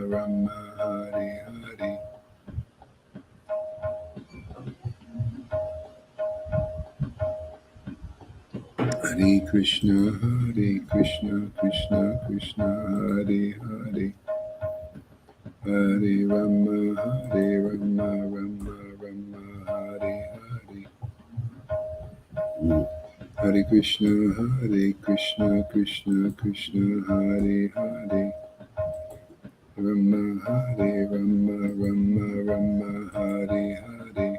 Rama, Hare Hare. Hare Krishna, Krishna Krishna, Hare Hare. Hare Rama, Rama, Rama, Hare Hare. Hare Krishna, Krishna Krishna, Hare Hare. Rama, Rama, Rama, Hare Hare.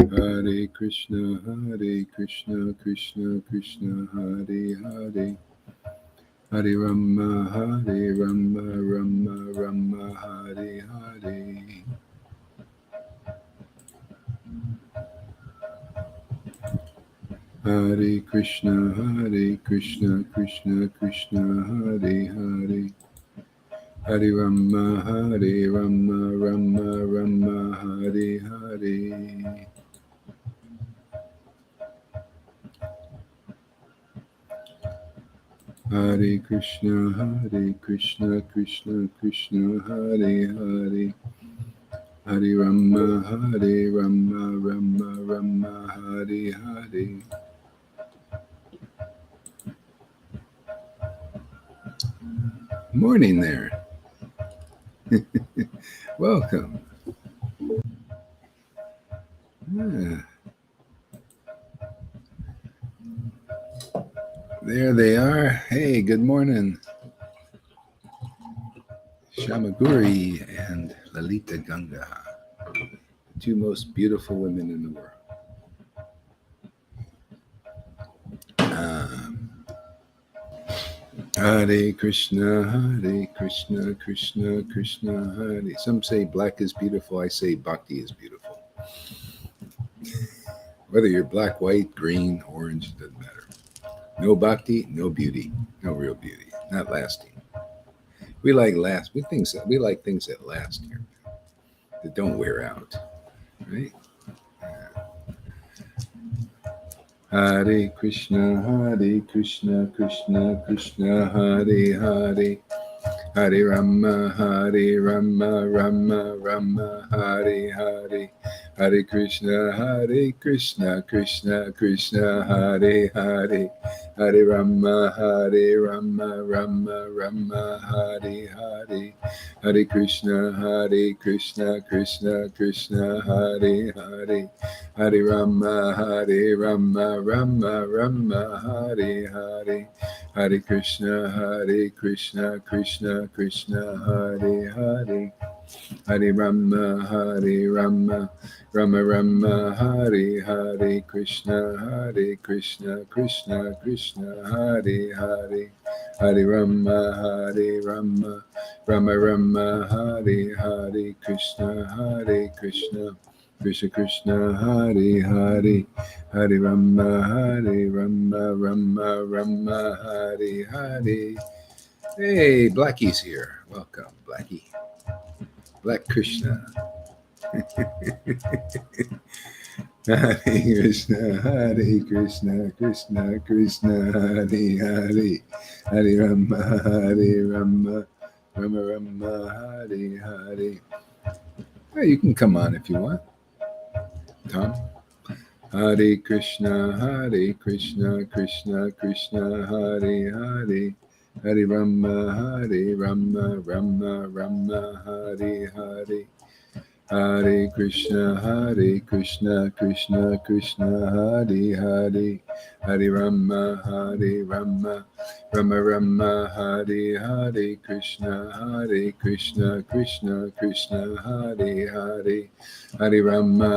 Hare Krishna, Krishna Krishna, Hare Hare. Hare Rama, Rama, Rama, Hare Hare. Hare Krishna, Krishna Krishna, Hare Hare. Hare Rama, Rama, Hare Hare. Hare Krishna, Krishna Krishna, Hare Hare. Hare Rama, Rama, Hare Hare. Morning there. Welcome. There they are. Hey, good morning. Shamaguri and Lalita Ganga, the two most beautiful women in the world. Hare Krishna, Krishna Krishna, Hare. Some say black is beautiful. I say bhakti is beautiful. Whether you're black, white, green, orange, it doesn't matter. No bhakti, no beauty, no real beauty, not lasting. We like things that last here, that don't wear out, right? Hare Krishna, Krishna Krishna, Hare Hare. Hare Rama, Rama, Hare Hare. Hare Krishna, Krishna Krishna, Hare Hare. Hare Rama, Rama, Hare Hare. Hare Krishna, Krishna Krishna, Hare Hare. Hare Rama, Rama, Hare Hare. Hare Krishna, Krishna Krishna, Hare Hare. Hare Rama, Rama, Hare Hare. Krishna, Krishna Krishna, Hare Hare. Hare Rama, Rama, Hare Hare. Krishna, Krishna Krishna, Hare Hare. Hare Rama, Rama, Hare Hare. Hey, Blackie's here. Welcome, Blackie. Black Krishna. Hare Krishna, Krishna Krishna, Hare Hare. Hare Rama, Rama, Hare Hare. Oh, you can come on if you want, Tom. Hare Krishna, Krishna Krishna, Hare Hare. Hare Rama, Rama, Hare Hare. Hare Krishna, Krishna Krishna, Hare Hare. Hare Rama, Rama, Hare Hare. Krishna, Krishna Krishna, Hare Hare. Hare Rama,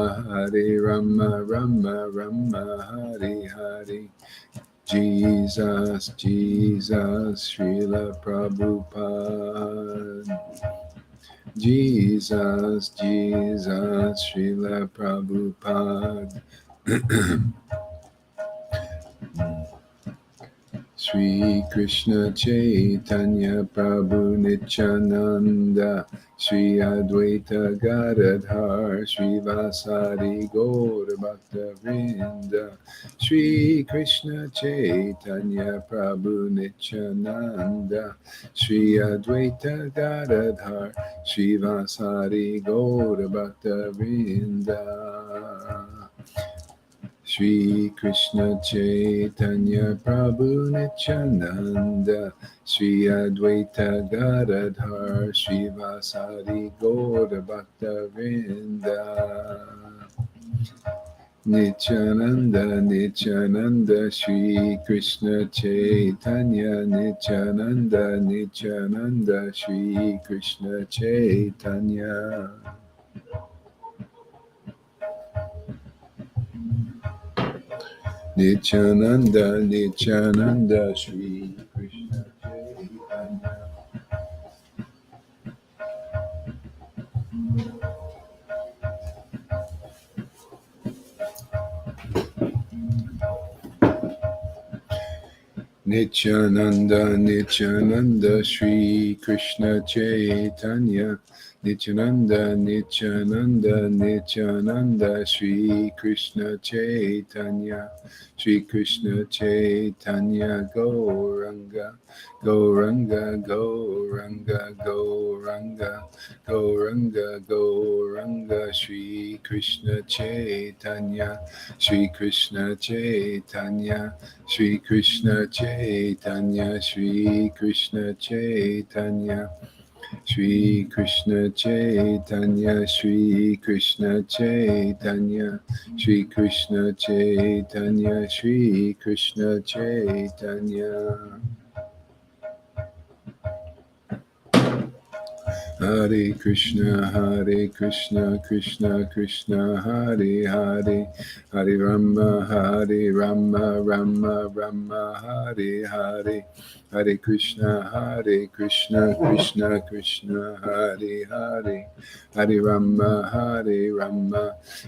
Rama, Hare Hare. Jesus, Srila Prabhupada. Jesus, Srila Prabhupada. Shri Krishna Chaitanya Prabhu Nityananda Shri Advaita Gadadhar Shri Vasari Gaura Bhakta Vrinda Shri Krishna Chaitanya Prabhu Nityananda Shri Advaita Gadadhar Shri Vasari Gaura Bhakta Vrinda Shri Krishna Chaitanya Prabhu Nityananda Shri Advaita Gadadhar Shri Vasari Gaura Bhakta Vrinda Nityananda Nityananda Shri Krishna Chaitanya Nityananda Nityananda Shri Krishna Chaitanya Nityananda, Nityananda, Shri Krishna Chaitanya. Nityananda, Nityananda, Shri Krishna Chaitanya. Nityananda, Nityananda, Nityananda, Shri Krishna Chaitanya. Shri Krishna Chaitanya, Gauranga, Gauranga, Gauranga, Gauranga, Gauranga, Gauranga, Shri Krishna Chaitanya. Shri Krishna Chaitanya. Shri Krishna Chaitanya, Shri Krishna Chaitanya, Shri Krishna Chaitanya, Shri Krishna Chaitanya, Shri Krishna Chaitanya, Shri Krishna Chaitanya. Hare Krishna, Krishna Krishna, Hare Hare, Hare Rama, Rama Rama, Hare Hare, Hare Krishna, Krishna Krishna, Hare Hare, Hare Rama,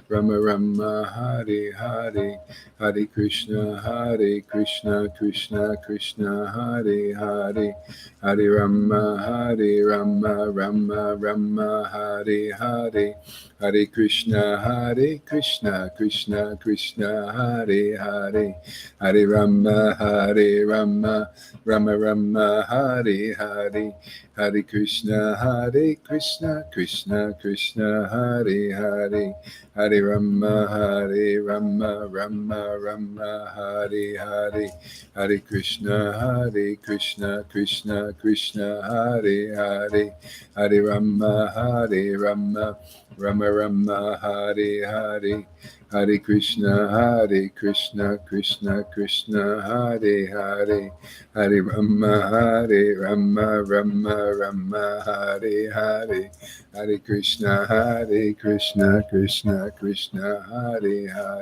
Rama Rama, Hare Hare, Hare Krishna, Krishna Krishna, Hare Hare. Hare Rama, Rama, Hare Hare, Hare Krishna, Krishna Krishna, Hare Hare, Hare Rama, Rama, Hare Hare, Hare Krishna, Krishna Krishna, Hare Hare, Hare Rama, Rama, Hare Hare, Hare Krishna, Krishna Krishna, Hare Hare, Hare Rama, Rama, Hare Hare, Hare Krishna, Krishna Krishna, Hare Hare, Hare Rama, Rama, Hare Hare, Hare Krishna, Krishna Krishna, Hare Hare,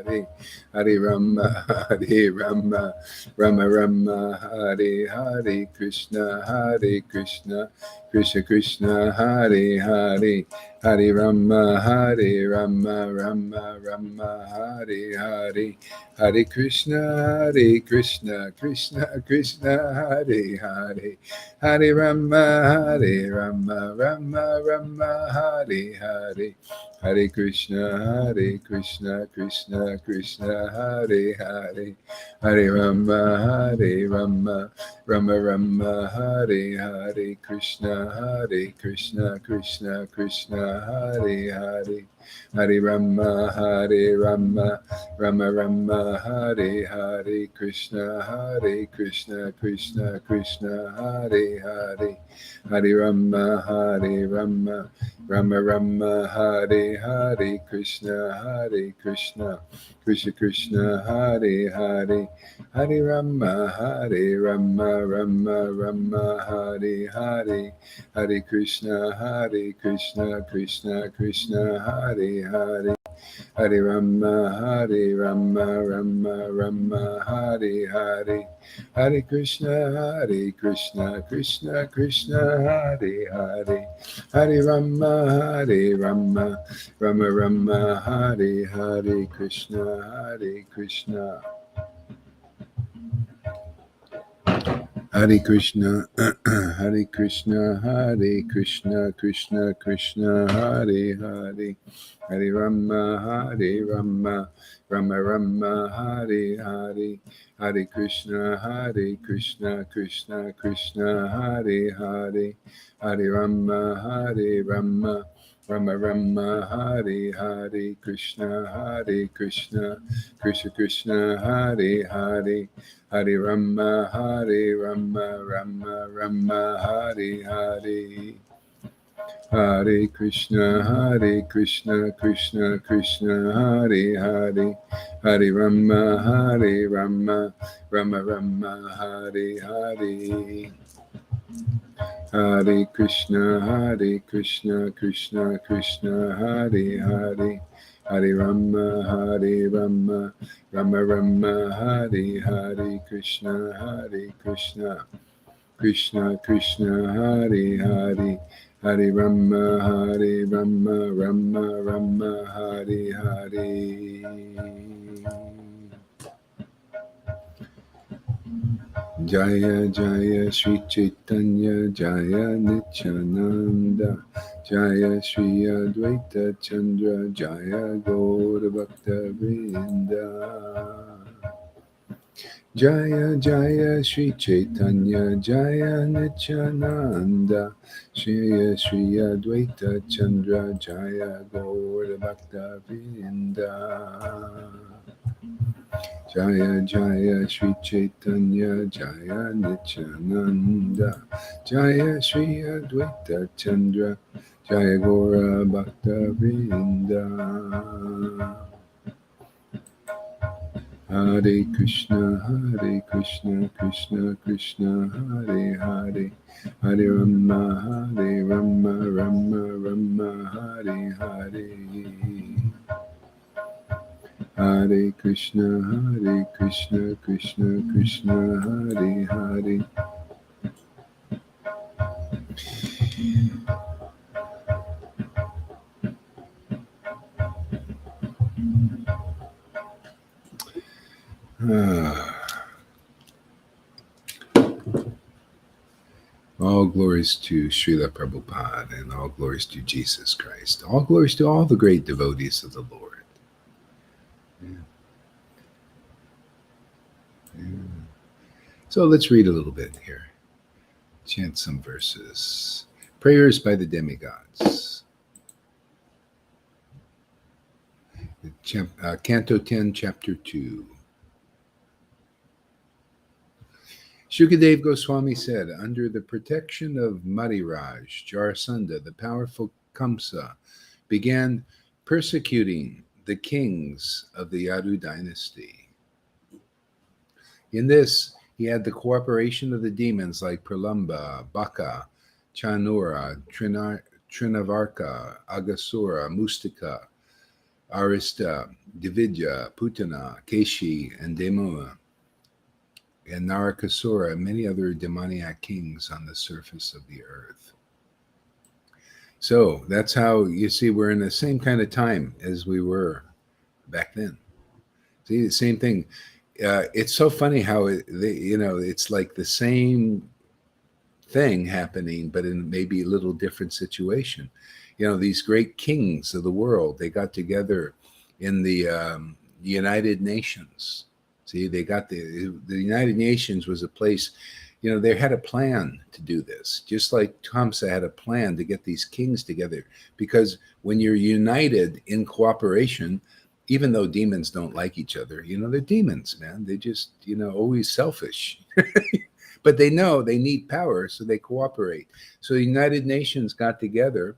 Hare Rama, Rama, Hare Hare, Krishna, Krishna Krishna, Hare Hare, Hare Rama, Rama, Hare Hare, Hare Krishna, Krishna Krishna, Hare Hare, Hare Rama, Rama, Hare Hare, Hare Krishna, Krishna Krishna, Hare Hare, Hare Rama, Rama, Hare Hare, Krishna, Krishna Krishna, Hare Hare, Hare Rama, Rama, Hare Hare, Krishna, Krishna Krishna, Hare Hare, Hare Rama, Rama, Hare Hare, Krishna, Krishna Krishna, Hare Hare, Hare Rama, Rama, Hare Hare, Hare Krishna, Krishna Krishna, Hare Hare, Hare Rama, Rama, Hare Hare, Hare Krishna, Krishna Krishna, Hare Hare, Hare Rama, Rama, Hare Hare, Krishna, Krishna. Hare Krishna, Hare Krishna, Hare Krishna, Krishna Krishna, Hare Hare, Hare Rama, Hare Rama, Rama Rama, Hare Hare, Hare Krishna, Hare Krishna, Krishna Krishna, Hare Hare, Hare Rama, Hare Rama, Rama Rama, Hare Hare, Krishna, Hare Krishna, Krishna Krishna, Hare Hare, Hare Rama, Hare Rama, Rama Rama, Hare Hare. Hare Krishna, Krishna Krishna, Hare Hare. Hare Rama, Hare Rama, Rama Rama, Hare Hare. Hare Krishna, Krishna Krishna, Hare Hare. Hare Rama, Hare Rama, Rama Rama, Hare Hare. Krishna, Krishna, Krishna Krishna, Hare Hare. Hare Rama, Hare Rama, Rama Rama, Hare Hare. Jaya Jaya Sri Chaitanya Jaya Nityananda Jaya Sri Advaita Chandra Jaya Gaura Bhakta Vrinda Jaya Jaya Sri Chaitanya Jaya Nityananda Jaya Sri Advaita Chandra Jaya Gaura Bhakta Vrinda Jaya Jaya Sri Chaitanya Jaya Nityananda Jaya Sri Advaita Chandra Jaya Gora Bhakta Vrinda Hare Krishna Krishna Krishna Hare Hare Hare Rama Rama Rama Hare Hare Hare Krishna Krishna Krishna Hare Hare. All glories to Srila Prabhupada and all glories to Jesus Christ. All glories to all the great devotees of the Lord. Yeah. Yeah. So let's read a little bit here. Chant some verses. Prayers by the demigods. Canto 10, Chapter 2. Shukadev Goswami said, under the protection of Mariraj, Jarasandha, the powerful Kamsa, began persecuting the kings of the Yadu dynasty. In this, he had the cooperation of the demons like Pralamba, Baka, Chanura, Trinavarka, Agasura, Mustika, Arista, Dividya, Putana, Keshi, and Demua, and Narakasura, and many other demoniac kings on the surface of the earth. So that's how you see we're in the same kind of time as we were back then. See, the same thing. It's so funny how it's like the same thing happening, but in maybe a little different situation. These great kings of the world, they got together in the United Nations. See, they got the United Nations was a place, they had a plan to do this, just like Kamsa had a plan to get these kings together. Because when you're united in cooperation, even though demons don't like each other, they're demons, man. They just, always selfish. But they know they need power, so they cooperate. So the United Nations got together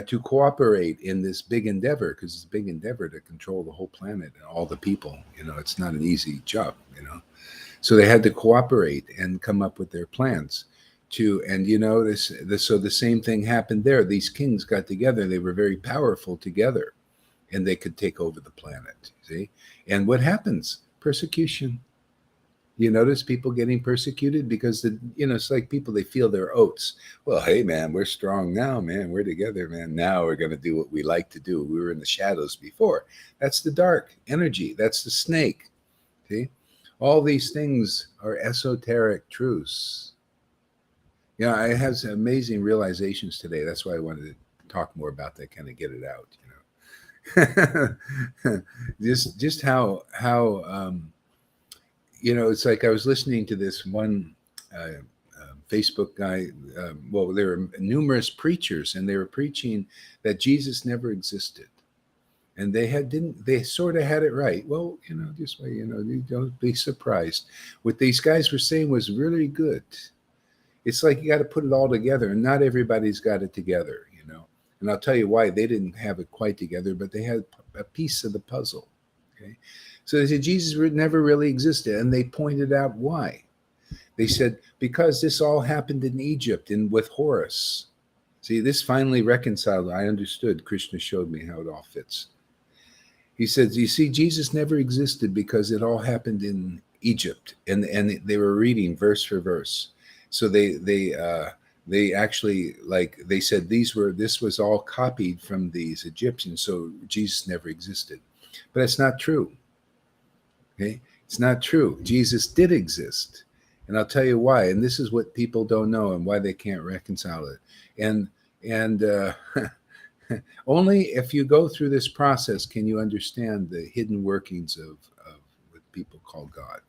to cooperate in this big endeavor, because it's a big endeavor to control the whole planet and all the people. It's not an easy job, So they had to cooperate and come up with their plans so the same thing happened there. These kings got together. They were very powerful together, and they could take over the planet. See? And what happens? Persecution. You notice people getting persecuted because it's like people, they feel their oats. Well, hey man, we're strong now, man. We're together, man. Now we're going to do what we like to do. We were in the shadows before. That's the dark energy. That's the snake. See, All these things are esoteric truths. Yeah, I had some amazing realizations today. That's why I wanted to talk more about that, kind of get it out, just how it's like I was listening to this one Facebook guy. Well, there were numerous preachers, and they were preaching that Jesus never existed, and they sort of had it right. Well, just why you don't be surprised. What these guys were saying was really good. It's like you got to put it all together, and not everybody's got it together. And I'll tell you why. They didn't have it quite together, but they had a piece of the puzzle. Okay, so they said Jesus never really existed, and they pointed out why. They said because this all happened in Egypt and with Horus. See, this finally reconciled. I understood. Krishna showed me how it all fits. He said, you see, Jesus never existed because it all happened in Egypt, and they were reading verse for verse. So they actually, like they said, this was all copied from these Egyptians. So Jesus never existed, but it's not true. Okay, it's not true. Jesus did exist, and I'll tell you why. And this is what people don't know and why they can't reconcile it. And only if you go through this process can you understand the hidden workings of what people call God.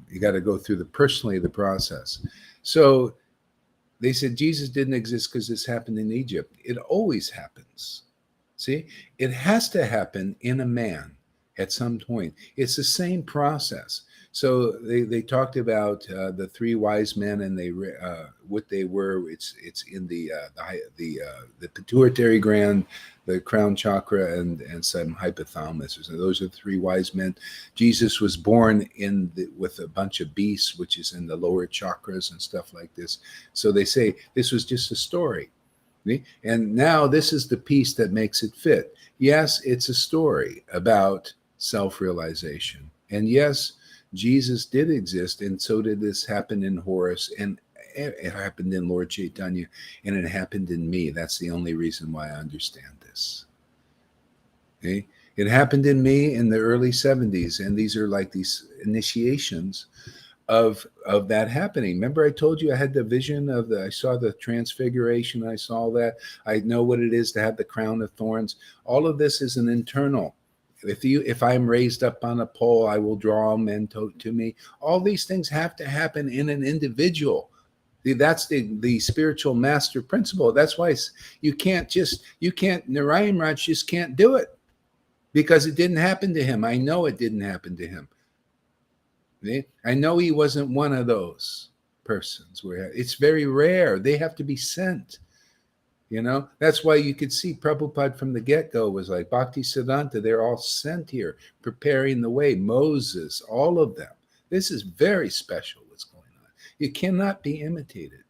You got to go through the process. So they said Jesus didn't exist because this happened in Egypt. It always happens. See, it has to happen in a man at some point. It's the same process. So they talked about the three wise men and what they were. It's in the pituitary gland, the crown chakra, and some hypothalamus. So those are the three wise men. Jesus was born with a bunch of beasts, which is in the lower chakras and stuff like this. So they say this was just a story. And now this is the piece that makes it fit. Yes, it's a story about self-realization. And yes, Jesus did exist, and so did this happen in Horus, and it happened in Lord Caitanya, and it happened in me. That's the only reason why I understand this. Okay? It happened in me in the early 70s, and these are like these initiations of that happening. Remember I told you I had the vision I saw the transfiguration, I saw that. I know what it is to have the crown of thorns. All of this is an internal. If I'm raised up on a pole, I will draw men to me. All these things have to happen in an individual. That's the spiritual master principle. That's why Narayan Raj just can't do it because it didn't happen to him. I know it didn't happen to him. I know he wasn't one of those persons where it's very rare. They have to be sent. That's why you could see Prabhupada from the get-go was like Bhakti Siddhanta. They're all sent here, preparing the way. Moses, all of them. This is very special what's going on. You cannot be imitated.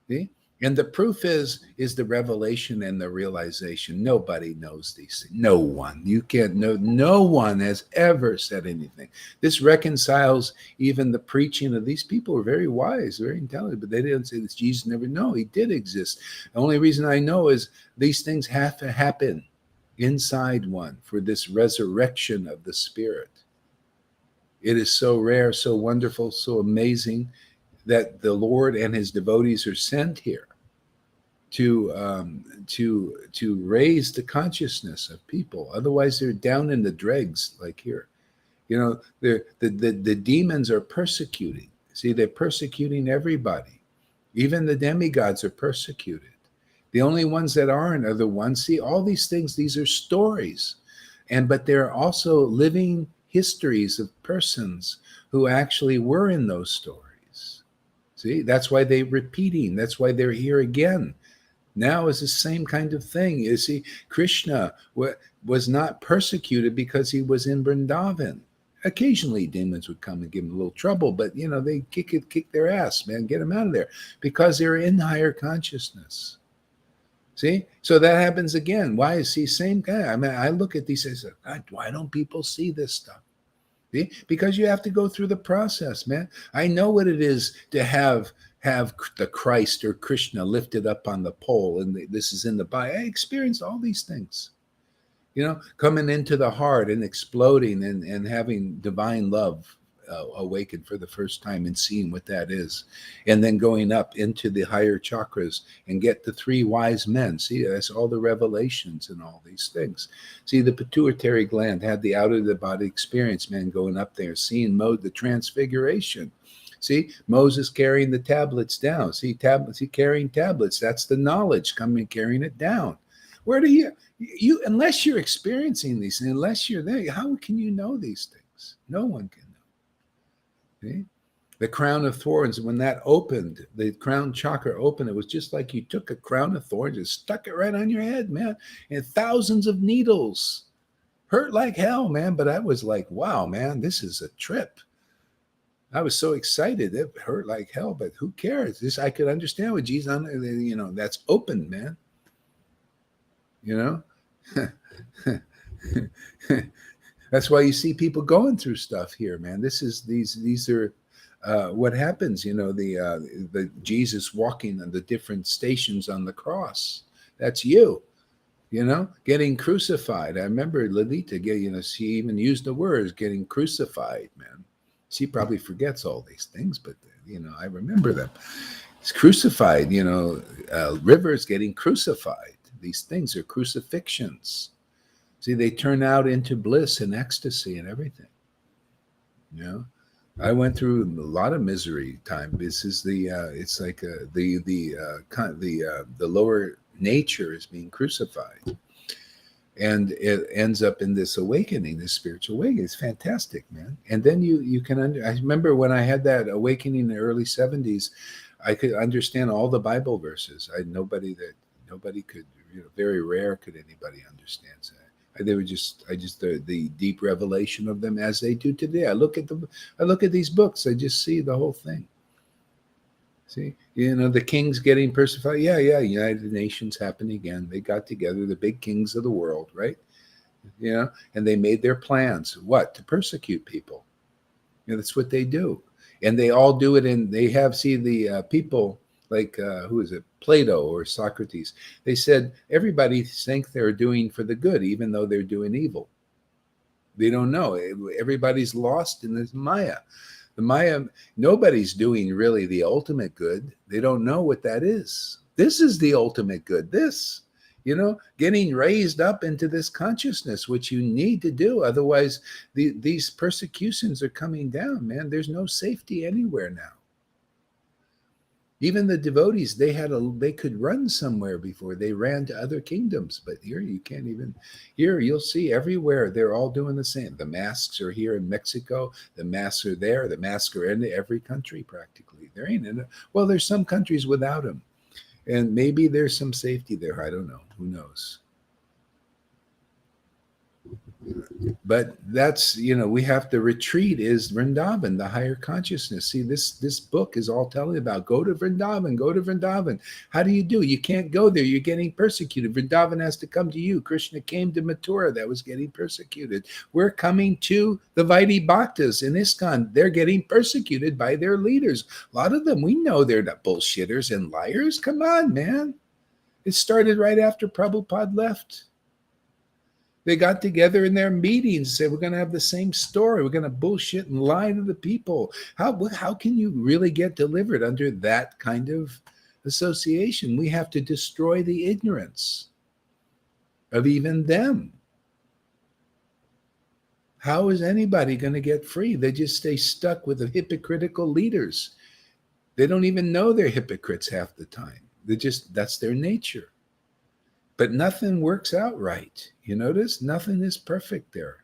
See? And the proof is the revelation and the realization. Nobody knows these things. No one. You can't know. No one has ever said anything. This reconciles even the preaching of these people. Were very wise, very intelligent, but they didn't say this. Jesus never. No, he did exist. The only reason I know is these things have to happen inside one for this resurrection of the spirit. It is so rare, so wonderful, so amazing that the Lord and his devotees are sent here to raise the consciousness of people. Otherwise, they're down in the dregs, like here. The demons are persecuting. See, they're persecuting everybody. Even the demigods are persecuted. The only ones that aren't are the ones. See, all these things, these are stories, but they're also living histories of persons who actually were in those stories. See, that's why they're repeating. That's why they're here again. Now is the same kind of thing. You see, Krishna was not persecuted because he was in Vrindavan. Occasionally, demons would come and give him a little trouble, but they kick their ass, man, get them out of there because they're in higher consciousness. See, so that happens again. Why is he same guy? I mean, I look at these and say, why don't people see this stuff? See? Because you have to go through the process, man. I know what it is to have the Christ or Krishna lifted up on the pole, and this is in the Bible. I experienced all these things. coming into the heart and exploding and having divine love awakened for the first time and seeing what that is. And then going up into the higher chakras and get the three wise men. See, that's all the revelations and all these things. See, the pituitary gland had the out of the body experience, man, going up there, seeing the transfiguration. See, Moses carrying the tablets down. See, carrying tablets. That's the knowledge coming, carrying it down. Where do you unless you're experiencing these, unless you're there, how can you know these things? No one can know. See? The crown of thorns, when that opened, the crown chakra opened, it was just like you took a crown of thorns and stuck it right on your head, man. And thousands of needles. Hurt like hell, man. But I was like, wow, man, this is a trip. I was so excited. It hurt like hell, but who cares? This I could understand what Jesus, that's open, man. That's why you see people going through stuff here, man. These are what happens. The Jesus walking on the different stations on the cross. That's you. Getting crucified. I remember Lalita. She even used the words getting crucified, man. She probably forgets all these things, but I remember them. It's crucified. Rivers getting crucified. These things are crucifixions. See, they turn out into bliss and ecstasy and everything. I went through a lot of misery time. This is it's like the lower nature is being crucified. And it ends up in this awakening, this spiritual awakening. It's fantastic, man. And then you can I remember when I had that awakening in the early 70s, I could understand all the Bible verses. Nobody could, very rare could anybody understand that. They were just the deep revelation of them as they do today. I look at these books, I just see the whole thing. See, the kings getting persecuted. Yeah, United Nations happened again. They got together, the big kings of the world, right? And they made their plans. What? To persecute people. That's what they do. And they all do it they have, the people like, who is it? Plato or Socrates. They said, everybody thinks they're doing for the good, even though they're doing evil. They don't know. Everybody's lost in this Maya. The Maya, nobody's doing really the ultimate good. They don't know what that is. This is the ultimate good. Getting raised up into this consciousness, which you need to do. Otherwise, these persecutions are coming down, man. There's no safety anywhere now. Even the devotees, they could run somewhere before. They ran to other kingdoms, but here you can't even. Here you'll see everywhere they're all doing the same. The masks are here in Mexico. The masks are there. The masks are in every country practically. There ain't in it. Well, there's some countries without them, and maybe there's some safety there. I don't know. Who knows? But that's, we have to retreat is Vrindavan, the higher consciousness. See, this book is all telling about go to Vrindavan. How do? You can't go there. You're getting persecuted. Vrindavan has to come to you. Krishna came to Mathura that was getting persecuted. We're coming to the Vaidhi Bhaktas in ISKCON. They're getting persecuted by their leaders. A lot of them, we know they're not bullshitters and liars. Come on, man. It started right after Prabhupada left. They got together in their meetings and said, we're going to have the same story. We're going to bullshit and lie to the people. How can you really get delivered under that kind of association? We have to destroy the ignorance of even them. How is anybody going to get free? They just stay stuck with the hypocritical leaders. They don't even know they're hypocrites half the time. That's their nature. But nothing works out right. You notice? Nothing is perfect there.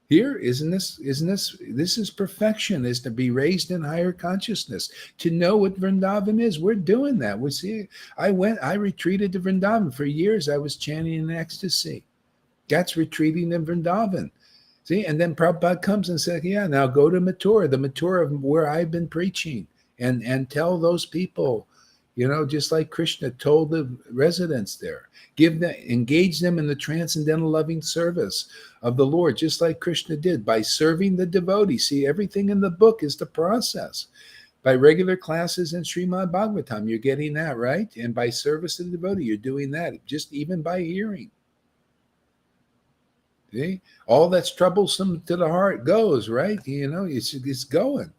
Here, this is perfection, is to be raised in higher consciousness, to know what Vrindavan is. We're doing that. I retreated to Vrindavan. For years, I was chanting in ecstasy. That's retreating in Vrindavan. See, and then Prabhupada comes and says, yeah, now go to Mathura, the Mathura of where I've been preaching, and tell those people, just like Krishna told the residents there, engage them in the transcendental loving service of the Lord, just like Krishna did by serving the devotee. See, everything in the book is the process. By regular classes in Srimad Bhagavatam, you're getting that, right? And by service to the devotee, you're doing that, just even by hearing. See? All that's troublesome to the heart goes, right? It's going.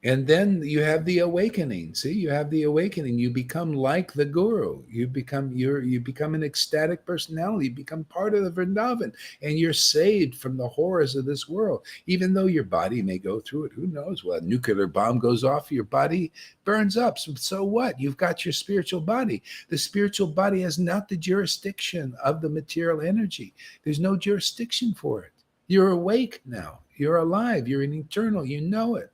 And then you have the awakening. See, you have the awakening. You become like the guru. You become an ecstatic personality. You become part of the Vrindavan, and you're saved from the horrors of this world. Even though your body may go through it, who knows? Well, a nuclear bomb goes off, your body burns up. So what? You've got your spiritual body. The spiritual body has not the jurisdiction of the material energy. There's no jurisdiction for it. You're awake now. You're alive. You're an eternal. You know it.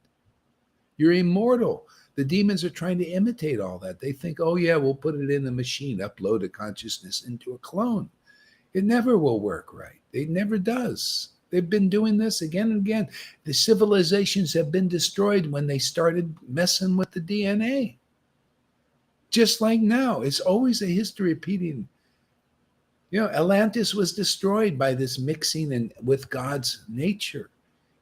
You're immortal. The demons are trying to imitate all that. They think, oh, yeah, we'll put it in the machine, upload a consciousness into a clone. It never will work right. It never does. They've been doing this again and again. The civilizations have been destroyed when they started messing with the DNA. Just like now, it's always a history repeating. Atlantis was destroyed by this mixing with God's nature.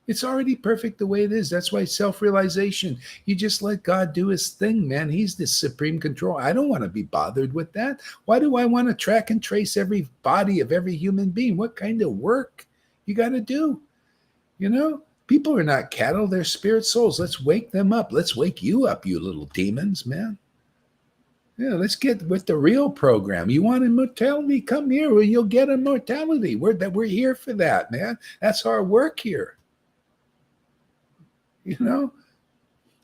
It's already perfect the way it is. That's why self-realization, you just let God do his thing, man. He's the supreme control. I don't want to be bothered with that. Why do I want to track and trace every body of every human being? What kind of work you got to do? People are not cattle. They're spirit souls. Let's wake them up. Let's wake you up, you little demons, man. Yeah, let's get with the real program. You want immortality? Come here where you'll get immortality. We're here for that, man. That's our work here.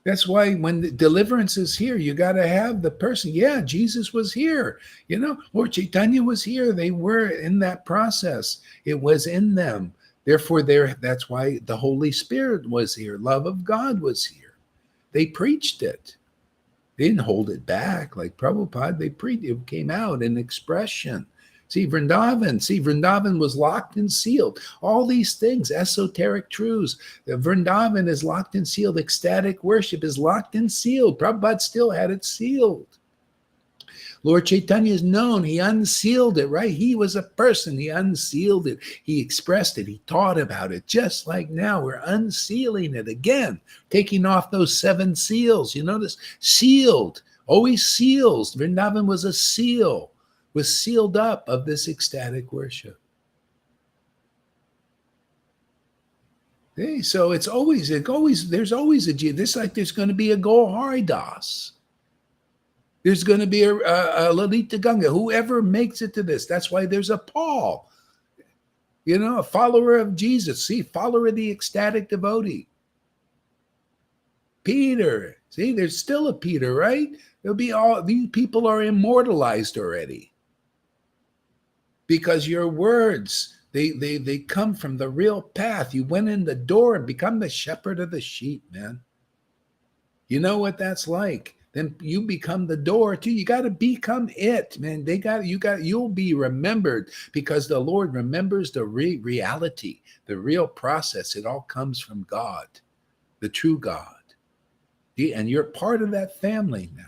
That's why when the deliverance is here, you got to have the person. Yeah, Jesus was here. Lord Caitanya was here. They were in that process. It was in them. Therefore, that's why the Holy Spirit was here. Love of God was here. They preached it. They didn't hold it back like Prabhupada. They preached it. Came out in expression. Vrindavan was locked and sealed. All these things, esoteric truths. The Vrindavan is locked and sealed. Ecstatic worship is locked and sealed. Prabhupada still had it sealed. Lord Chaitanya is known. He unsealed it, right? He was a person. He unsealed it. He expressed it. He taught about it. Just like now, we're unsealing it again, taking off those 7 seals. You notice? Sealed. Always seals. Vrindavan was a seal. Was sealed up of this ecstatic worship. Okay, so there's always a this like there's going to be a Gaur Das. There's going to be a Lalita Ganga, whoever makes it to this. That's why there's a Paul, a follower of Jesus. See, follower of the ecstatic devotee. Peter. See, there's still a Peter, right? There'll be these people are immortalized already. Because your words, they come from the real path. You went in the door and become the shepherd of the sheep, man. You know what that's like. Then you become the door too. You got to become it, man. You'll be remembered because the Lord remembers the reality, the real process. It all comes from God, the true God. And you're part of that family now.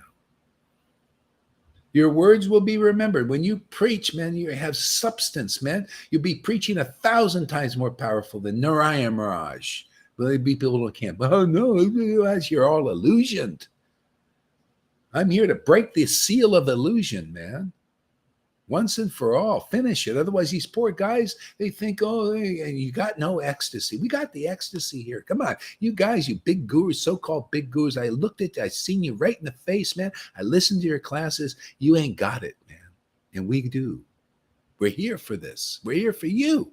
Your words will be remembered. When you preach, man, you have substance, man. You'll be preaching 1,000 times more powerful than Narayan Mirage. There'll be people who can't. Oh, no, you're all illusioned. I'm here to break the seal of illusion, man. Once and for all, finish it. Otherwise, these poor guys, they think, oh, and you got no ecstasy. We got the ecstasy here. Come on. You guys, you big gurus, so-called big gurus. I looked at you. I seen you right in the face, man. I listened to your classes. You ain't got it, man. And we do. We're here for this. We're here for you.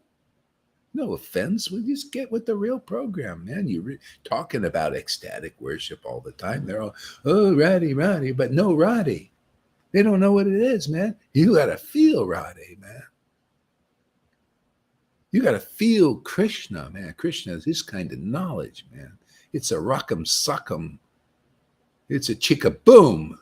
No offense. We just get with the real program, man. You're talking about ecstatic worship all the time. They're all, oh, Radhi, but no Radhi. They don't know what it is, man. You got to feel Radhe, man. You got to feel Krishna, man. Krishna is this kind of knowledge, man. It's a rock'em sock'em. It's a chicka-boom.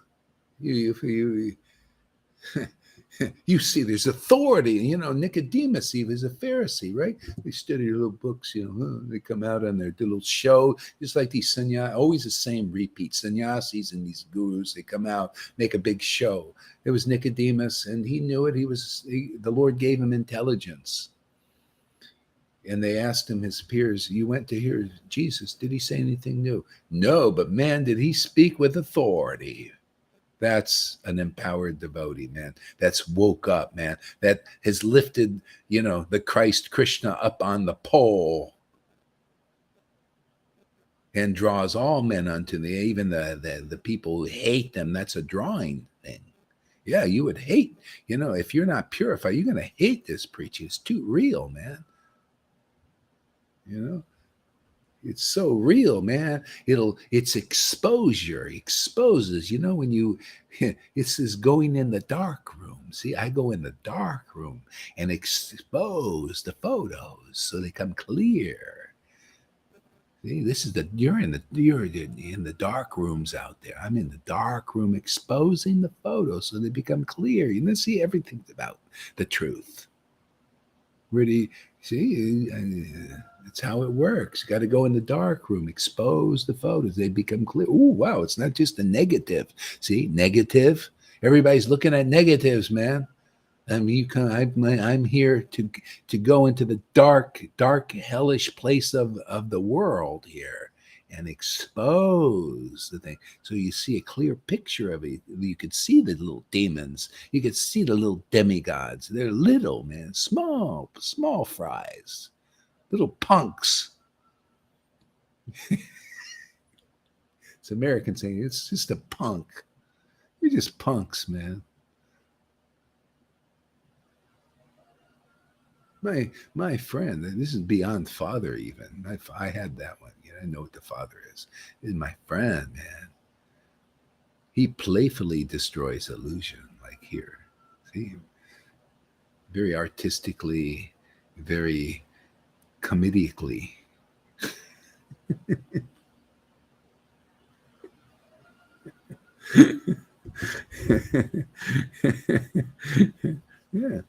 You see, there's authority. Nicodemus, he was a Pharisee, right? They study little books, they come out on their little show, just like these sannyasis, always the same repeat. Sannyasis and these gurus, they come out, make a big show. There was Nicodemus, and he knew it. The Lord gave him intelligence. And they asked him, his peers, you went to hear Jesus. Did he say anything new? No, but man, did he speak with authority. That's an empowered devotee, man. That's woke up, man. That has lifted, the Christ Krishna up on the pole and draws all men unto thee, even the people who hate them. That's a drawing thing. Yeah, you would hate, if you're not purified, you're going to hate this preaching. It's too real, man. You know, it's so real, man. It's exposure, exposes, when you, it says going in the dark room. See, I go in the dark room and expose the photos so they come clear. See, this is you're in the dark rooms out there. I'm in the dark room exposing the photos so they become clear. You see everything about the truth. Really, see, that's how it works. You got to go in the dark room, expose the photos. They become clear. Oh, wow, it's not just a negative. See, negative. Everybody's looking at negatives, man. I mean, I'm here to go into the dark, hellish place of the world here and expose the thing. So you see a clear picture of it. You could see the little demons. You could see the little demigods. They're little, man, small fries, little punks. It's American saying, it's just a punk. You're just punks, man. My friend, and this is beyond father even. I had that one. I know what the father is. This is my friend, man. He playfully destroys illusion, like here. See, very artistically, very comedically. Yeah.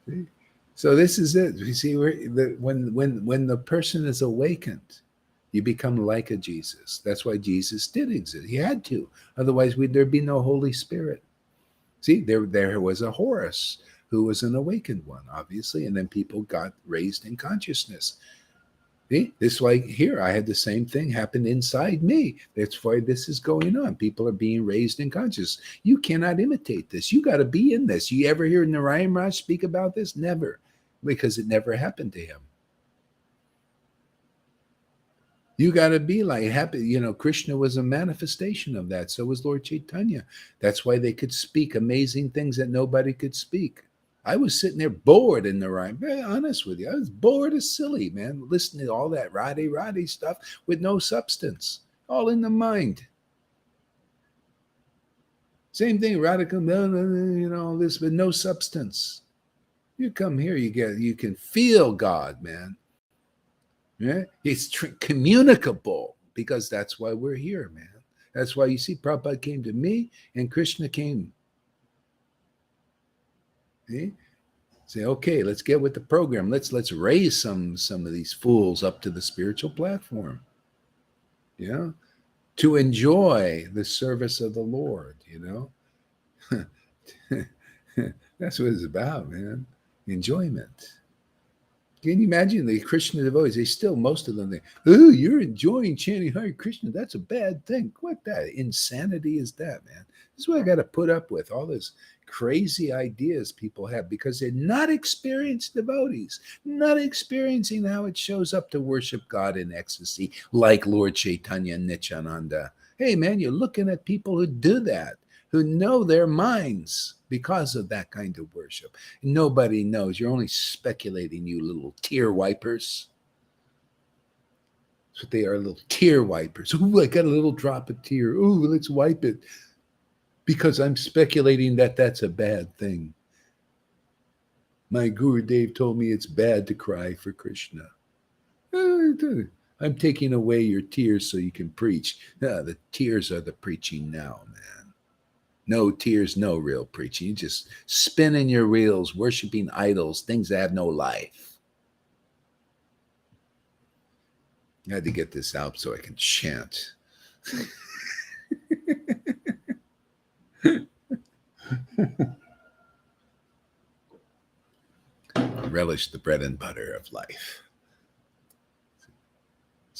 See? So this is it. You see, when the person is awakened, you become like a Jesus. That's why Jesus did exist. He had to, otherwise there'd be no Holy Spirit. See, there was a Horus who was an awakened one, obviously, and then people got raised in consciousness. See, this why here I had the same thing happen inside me. That's why this is going on. People are being raised in consciousness. You cannot imitate this. You got to be in this. You ever hear Narayan Raj speak about this? Never, because it never happened to him. You got to be like happy. Krishna was a manifestation of that. So was Lord Chaitanya. That's why they could speak amazing things that nobody could speak. I was sitting there bored in the rhyme. Very honest with you. I was bored as silly, man, listening to all that Radhe stuff with no substance, all in the mind. Same thing, radical, all this, but no substance. You come here, you can feel God, man. Yeah, it's communicable because that's why we're here, man. That's why you see Prabhupada came to me and Krishna came. See? Say, okay, let's get with the program. Let's raise some of these fools up to the spiritual platform. Yeah, to enjoy the service of the Lord. That's what it's about, man. Enjoyment. Can you imagine the Krishna devotees? They still, most of them, oh, you're enjoying chanting Hare Krishna. That's a bad thing. What that insanity is that, man? This is what I got to put up with. All this crazy ideas people have because they're not experienced devotees, not experiencing how it shows up to worship God in ecstasy, like Lord Chaitanya and Nityananda. Hey, man, you're looking at people who do that, who know their minds because of that kind of worship. Nobody knows. You're only speculating, you little tear wipers. That's what they are, little tear wipers. Ooh, I got a little drop of tear. Ooh, let's wipe it. Because I'm speculating that that's a bad thing. My Guru Dev told me it's bad to cry for Krishna. I'm taking away your tears so you can preach. The tears are the preaching now, man. No tears, no real preaching. You just spinning your reels, worshiping idols, things that have no life. I had to get this out so I can chant. Relish the bread and butter of life.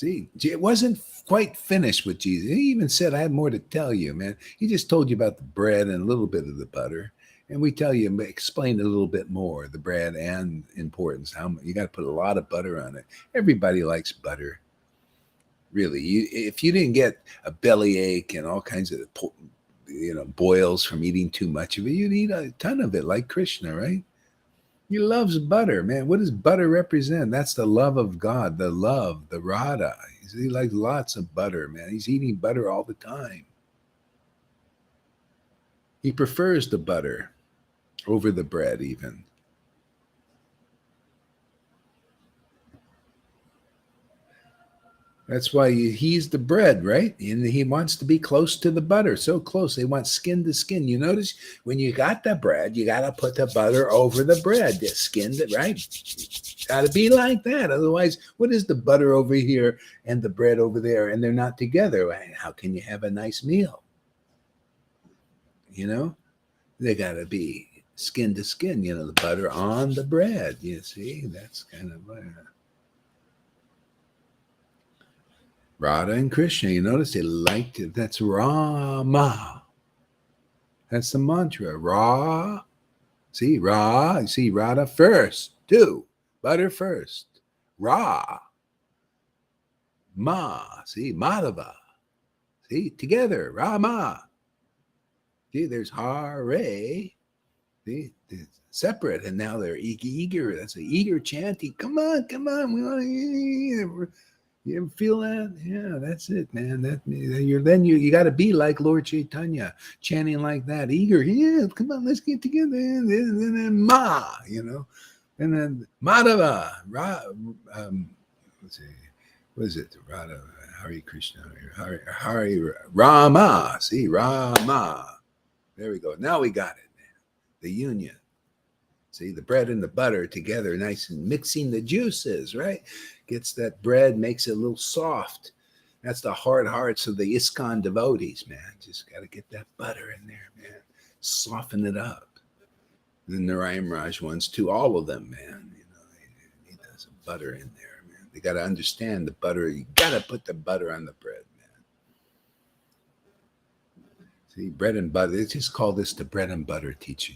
See, it wasn't quite finished with Jesus. He even said, I had more to tell you, man. He just told you about the bread and a little bit of the butter. And we tell you, explain a little bit more, the bread and importance. How you got to put a lot of butter on it. Everybody likes butter. Really. If you didn't get a bellyache and all kinds of, boils from eating too much of it, you'd eat a ton of it like Krishna, right? He loves butter, man. What does butter represent? That's the love of God, the love, the Radha. He likes lots of butter, man. He's eating butter all the time. He prefers the butter over the bread, even. That's why he's the bread, right? And he wants to be close to the butter, so close. They want skin to skin. You notice when you got the bread, you got to put the butter over the bread. You skinned it, right? Got to be like that. Otherwise, what is the butter over here and the bread over there? And they're not together. How can you have a nice meal? They got to be skin to skin, the butter on the bread. You see, that's kind of Radha and Krishna. You notice they liked it. That's Rama. That's the mantra. Ra. See, Ra. You see, Radha first. Two. Butter first. Ra. Ma. See, Madhava. See, together. Rama. See, there's Hare. See, it's separate. And now they're eager. That's an eager chanting. Come on. We want to. You ever feel that? Yeah, that's it, man. You got to be like Lord Caitanya, chanting like that, eager. Yeah, come on, let's get together. And then Ma, and then Madhava. Let's see, what is it? Radha, Hare Krishna, Hare Rama. See, Rama. There we go. Now we got it, man. The union. See, the bread and the butter together, nice and mixing the juices, right? Gets that bread, makes it a little soft. That's the hard hearts of the ISKCON devotees, man. Just got to get that butter in there, man. Soften it up. The Narayan Raj ones too, all of them, man. They need some butter in there, man. They got to understand the butter. You got to put the butter on the bread, man. See, bread and butter. They just call this the bread and butter teaching.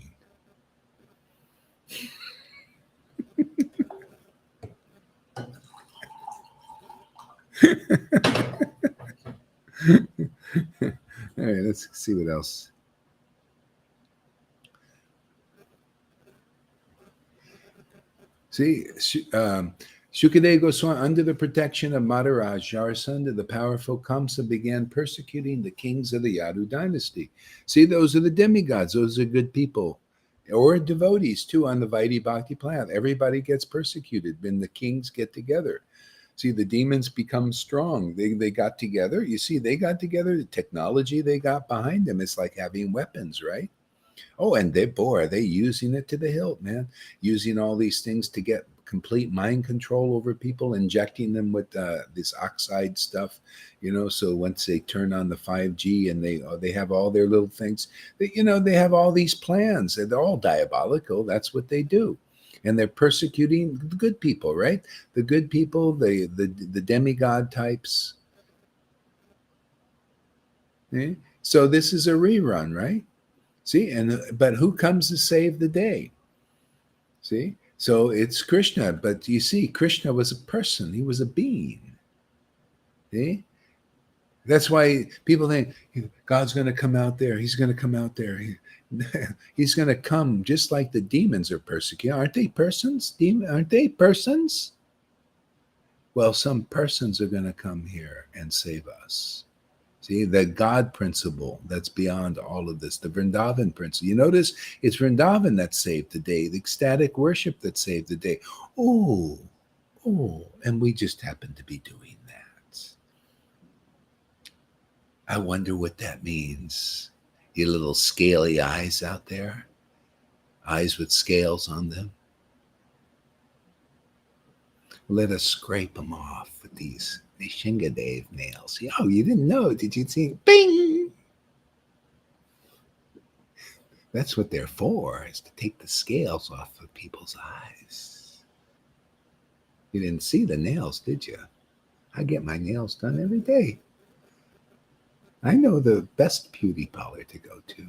All right, let's see what else. See, Shukadeva Goswami, under the protection of Maharaj Jarasandha, the powerful Kamsa began persecuting the kings of the Yadu dynasty. See, those are the demigods. Those are good people. Or devotees, too, on the Vaidhi Bhakti path. Everybody gets persecuted when the kings get together. See, the demons become strong. They got together. You see, they got together. The technology they got behind them, it's like having weapons, right? Oh, and are they using it to the hilt, man? Using all these things to get complete mind control over people, injecting them with this oxide stuff, so once they turn on the 5G and they have all their little things, they have all these plans. They're all diabolical. That's what they do. And they're persecuting the good people, right? The good people, the demigod types. Okay? So this is a rerun, right? See, but who comes to save the day? See, so it's Krishna. But you see, Krishna was a person. He was a being. See, that's why people think God's going to come out there. He's going to come out there. He's going to come just like the demons are persecuted. Aren't they persons? Aren't they persons? Well, some persons are going to come here and save us. See, the God principle that's beyond all of this, the Vrindavan principle. You notice it's Vrindavan that saved the day, the ecstatic worship that saved the day. Oh, and we just happen to be doing that. I wonder what that means. You little scaly eyes out there, eyes with scales on them. Let us scrape them off with these Nishingadev nails. Oh, you didn't know. Did you see? Bing! That's what they're for, is to take the scales off of people's eyes. You didn't see the nails, did you? I get my nails done every day. I know the best beauty parlor to go to.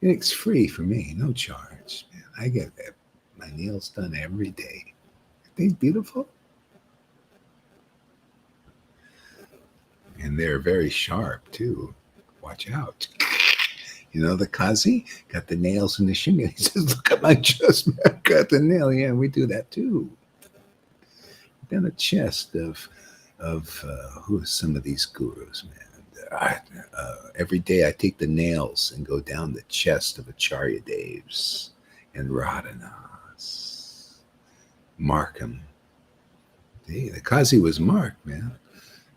And it's free for me, no charge. Man, I get my nails done every day. Aren't they beautiful? And they're very sharp too. Watch out. You know, the Kazi got the nails in the shingle. He says, look at my chest, man. I got the nail. Yeah, we do that too. Then a chest of who are some of these gurus, man. Every day I take the nails and go down the chest of Acharya Devs and Radhanas. Mark him. See, the Kazi was marked, man.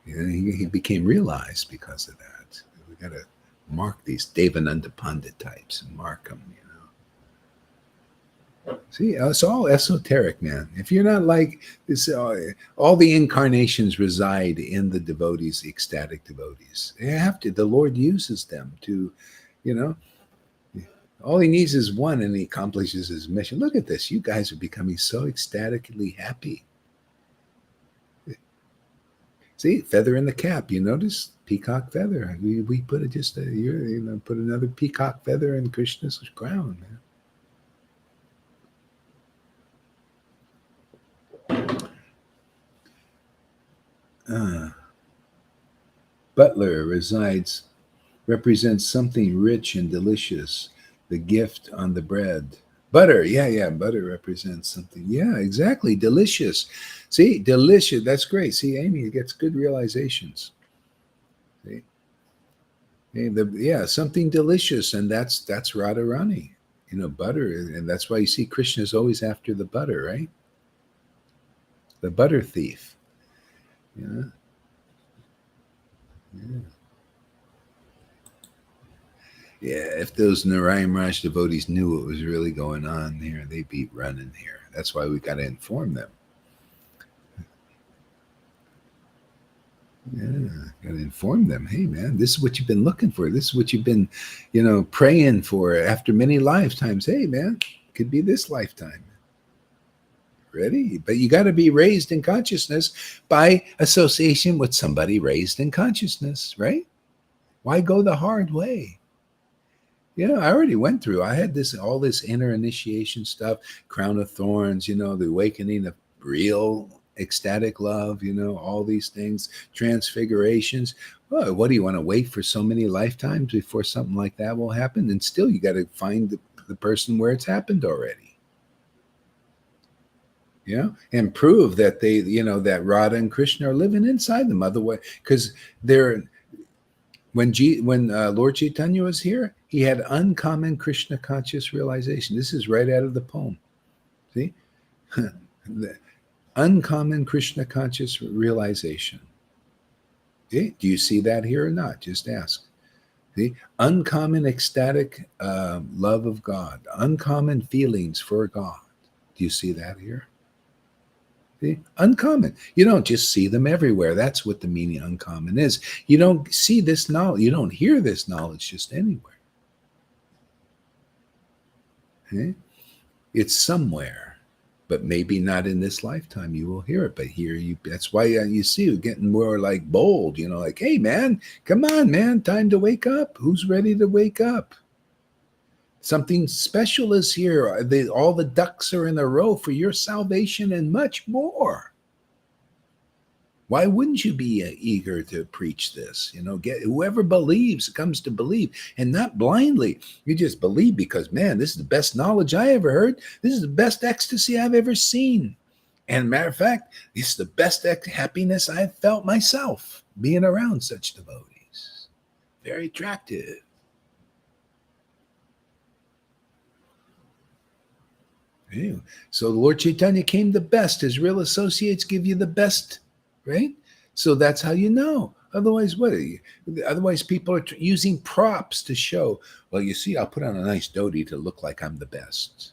He became realized because of that. We got to mark these Devananda Pandit types and mark them, you know. See, it's all esoteric, man. If you're not like this, all the incarnations reside in the devotees, the ecstatic devotees. They have to. The Lord uses them to, you know. All he needs is one, and he accomplishes his mission. Look at this. You guys are becoming so ecstatically happy. See, feather in the cap. You notice peacock feather. We put it just put another peacock feather in Krishna's crown, man. Butler represents something rich and delicious. The gift on the bread. Butter, yeah. Butter represents something. Yeah, exactly. Delicious. See, delicious. That's great. See, Amy gets good realizations. See, something delicious, and that's Radharani. You know, butter, and that's why you see Krishna is always after the butter, right? The butter thief. Yeah. Yeah, if those Narayan Raj devotees knew what was really going on here, they'd be running here. That's why we got to inform them. Yeah, got to inform them. Hey, man, this is what you've been looking for. This is what you've been, praying for after many lifetimes. Hey, man, could be this lifetime. Ready? But you got to be raised in consciousness by association with somebody raised in consciousness, right? Why go the hard way? I already went through. I had all this inner initiation stuff, crown of thorns, the awakening of real ecstatic love, all these things, transfigurations. Well, what do you want to wait for so many lifetimes before something like that will happen? And still you got to find the person where it's happened already. And prove that they, that Radha and Krishna are living inside them. Otherwise, because they're when Lord Chaitanya was here, he had uncommon Krishna conscious realization. This is right out of the poem. See, the uncommon Krishna conscious realization. Okay? Do you see that here or not? Just ask. See, uncommon ecstatic love of God, uncommon feelings for God. Do you see that here? See? Uncommon. You don't just see them everywhere. That's what the meaning uncommon is. You don't see this knowledge. You don't hear this knowledge just anywhere. Okay? It's somewhere, but maybe not in this lifetime. You will hear it, but here you. That's why you see you getting more like bold. Like, hey man, come on, man, time to wake up. Who's ready to wake up? Something special is here. All the ducks are in a row for your salvation and much more. Why wouldn't you be eager to preach this? Get whoever believes comes to believe, and not blindly. You just believe because, man, this is the best knowledge I ever heard. This is the best ecstasy I've ever seen. And matter of fact, this is the best happiness I've felt myself being around such devotees. Very attractive. Yeah. So the Lord Chaitanya came the best. His real associates give you the best, right? So that's how you know. Otherwise, what are you? Otherwise, people are using props to show. Well, you see, I'll put on a nice dhoti to look like I'm the best.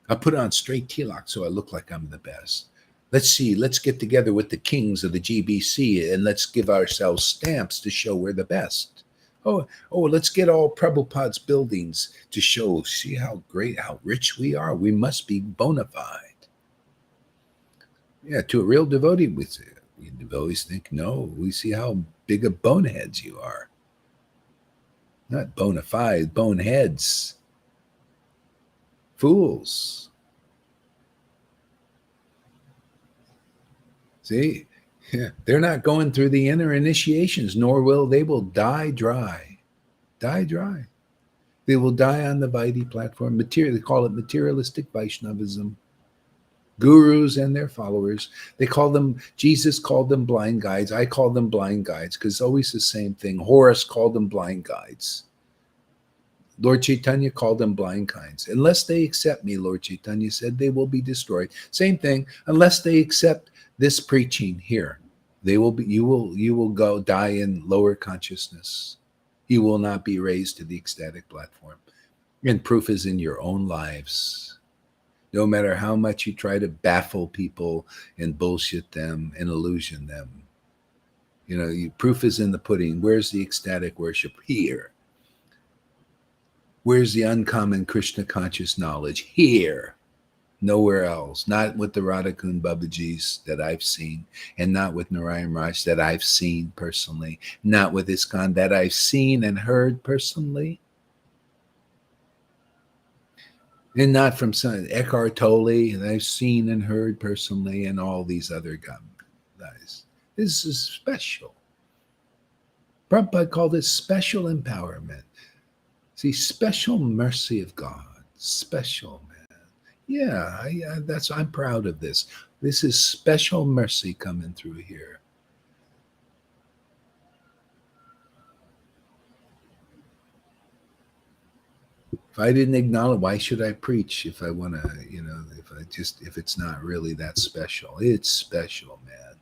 I'll put on straight tilak so I look like I'm the best. Let's see. Let's get together with the kings of the GBC and let's give ourselves stamps to show we're the best. Oh, let's get all Prabhupada's buildings to show, see how great, how rich we are. We must be bona fide. Yeah, to a real devotee, we say, devotees think, no, we see how big of boneheads you are. Not bona fide, boneheads. Fools. See? Yeah, they're not going through the inner initiations, nor they will die dry. Die dry. They will die on the Vaidhi platform. They call it materialistic Vaishnavism. Gurus and their followers, Jesus called them blind guides. I call them blind guides because it's always the same thing. Horace called them blind guides. Lord Chaitanya called them blind guides. Unless they accept me, Lord Chaitanya said, they will be destroyed. Same thing. Unless they accept this preaching here, they will be. You will go die in lower consciousness. You will not be raised to the ecstatic platform. And proof is in your own lives. No matter how much you try to baffle people and bullshit them and illusion them, proof is in the pudding. Where's the ecstatic worship? Here. Where's the uncommon Krishna conscious knowledge? Here. Nowhere else. Not with the Radhakund Babajis that I've seen, and not with Narayan Raj that I've seen personally, not with ISKCON that I've seen and heard personally, and not from some Eckhart Tolle that I've seen and heard personally, and all these other guys. This is special. Prabhupada called it special empowerment. See, special mercy of God. Special, man. Yeah, I'm proud of this. This is special mercy coming through here. If I didn't acknowledge, why should I preach if I want to, if it's not really that special? It's special, man.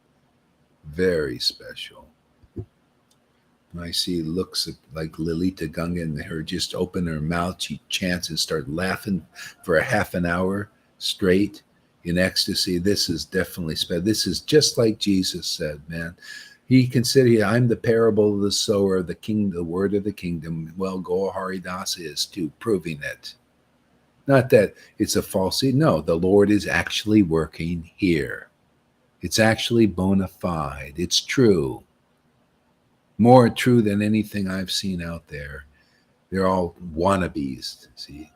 Very special. I see looks like Lalita Ganga and her just open her mouth, she chants and start laughing for a half an hour straight in ecstasy. This is definitely special. This is just like Jesus said, man. He considered, I'm the parable of the sower, the king, the word of the kingdom. Well, Gaur Haridas is too, proving it. Not that it's a falsity. No, the Lord is actually working here. It's actually bona fide. It's true. More true than anything I've seen out there. They're all wannabes, see?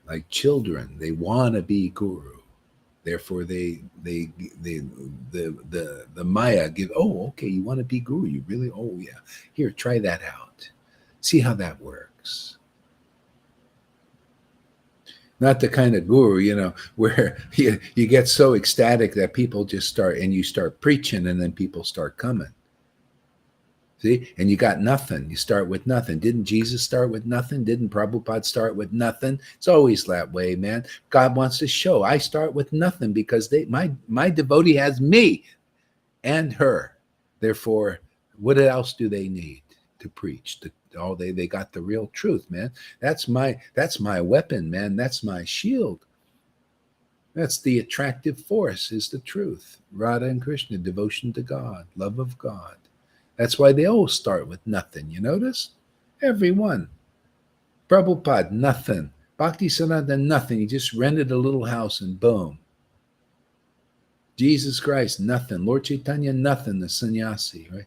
Like children, they want to be guru. Therefore, the Maya give, oh, okay, you want to be guru. You really, oh, yeah. Here, try that out. See how that works. Not the kind of guru, where you get so ecstatic that people just start, and you start preaching, and then people start coming. See? And you got nothing. You start with nothing. Didn't Jesus start with nothing? Didn't Prabhupada start with nothing? It's always that way, man. God wants to show. I start with nothing because my devotee has me and her. Therefore, what else do they need to preach? They got the real truth, man. That's my weapon, man. That's my shield. That's the attractive force, is the truth. Radha and Krishna, devotion to God, love of God. That's why they all start with nothing. You notice? Everyone. Prabhupada, nothing. Bhakti Siddhanta, nothing. He just rented a little house and boom. Jesus Christ, nothing. Lord Chaitanya, nothing. The sannyasi, right?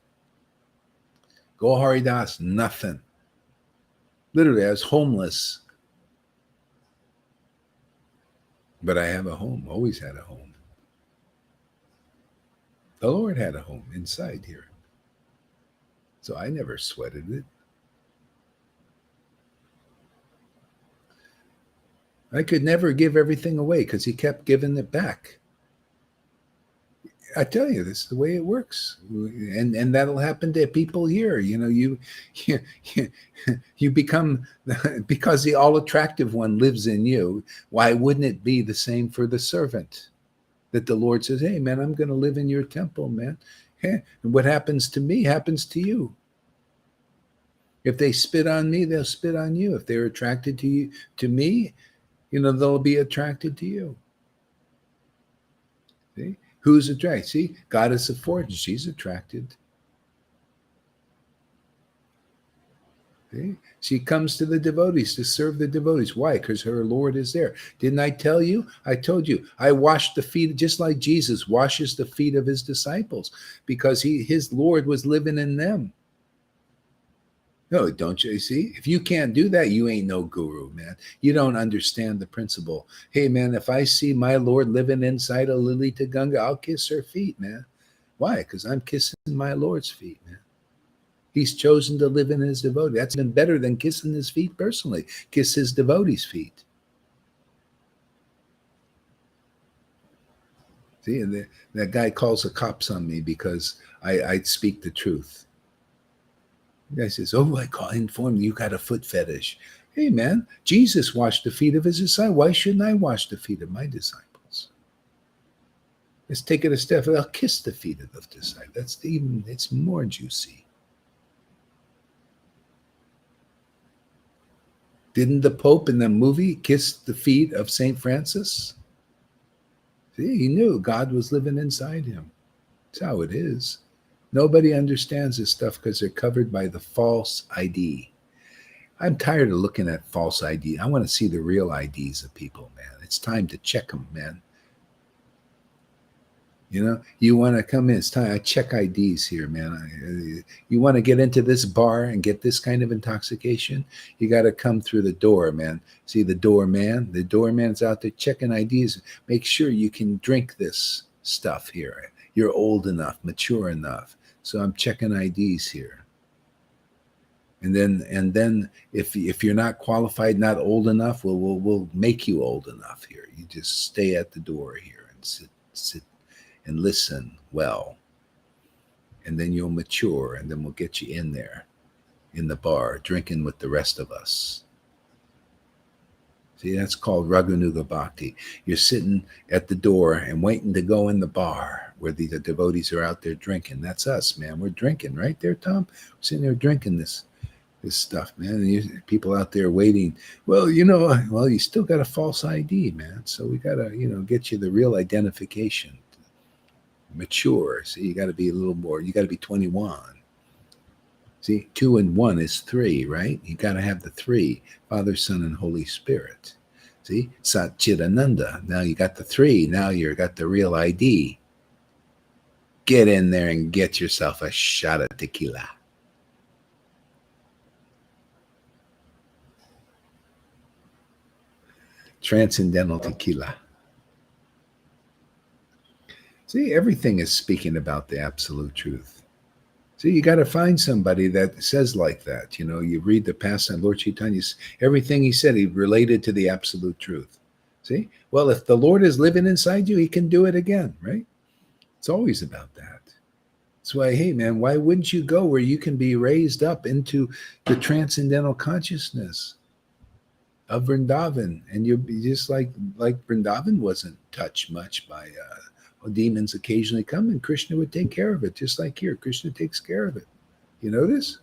Gaur Haridas, nothing. Literally, I was homeless. But I have a home, always had a home. The Lord had a home inside here. So I never sweated it. I could never give everything away because he kept giving it back. I tell you, this is the way it works, and that'll happen to people here. You become, because the all attractive one lives in you. Why wouldn't it be the same for the servant? That the Lord says, "Hey, man, I'm going to live in your temple, man. Hey, and what happens to me happens to you. If they spit on me, they'll spit on you. If they're attracted to you, to me, they'll be attracted to you." See? Who's attracted? See, Goddess of Fortune, she's attracted. See? She comes to the devotees to serve the devotees. Why? Because her Lord is there. Didn't I tell you? I told you. I washed the feet, just like Jesus washes the feet of his disciples, because his Lord was living in them. No, don't you see? If you can't do that, you ain't no guru, man. You don't understand the principle. Hey, man, if I see my Lord living inside of Lilita Gunga, I'll kiss her feet, man. Why? Because I'm kissing my Lord's feet, man. He's chosen to live in his devotee. That's even better than kissing his feet personally. Kiss his devotee's feet. See, and that guy calls the cops on me because I speak the truth. The guy says, "Oh, I informed you got a foot fetish." Hey, man, Jesus washed the feet of his disciples. Why shouldn't I wash the feet of my disciples? Let's take it a step. I'll kiss the feet of the disciples. It's more juicy. Didn't the Pope in the movie kiss the feet of St. Francis? See, he knew God was living inside him. That's how it is. Nobody understands this stuff because they're covered by the false ID. I'm tired of looking at false ID. I want to see the real IDs of people, man. It's time to check them, man. You know, you want to come in. It's time. I check IDs here, man. You want to get into this bar and get this kind of intoxication? You got to come through the door, man. See the doorman? The doorman's out there checking IDs. Make sure you can drink this stuff here. You're old enough, mature enough. So I'm checking IDs here. And then if you're not qualified, not old enough, we'll make you old enough here. You just stay at the door here and sit and listen well. And then you'll mature, and then we'll get you in there in the bar drinking with the rest of us. See, that's called Raghunuga Bhakti. You're sitting at the door and waiting to go in the bar where the devotees are out there drinking. That's us, man. We're drinking, right there, Tom? We're sitting there drinking this stuff, man. And people out there waiting. Well, you still got a false ID, man. So we got to, get you the real identification. Mature. See, you got to be a little more. You got to be 21. See, 2 and 1 is 3, right? You got to have the 3, Father, Son, and Holy Spirit. See, Sat Chidananda. Now you got the 3. Now you got the real ID. Get in there and get yourself a shot of tequila. Transcendental tequila. See, everything is speaking about the absolute truth. So you got to find somebody that says like that. You read the past on Lord Chaitanya's, everything he said, he related to the absolute truth. See? Well, if the Lord is living inside you, he can do it again, right? It's always about that. That's why, hey, man, why wouldn't you go where you can be raised up into the transcendental consciousness of Vrindavan? And you'll be just like Vrindavan wasn't touched much by demons occasionally come, and Krishna would take care of it, just like here. Krishna takes care of it. You notice?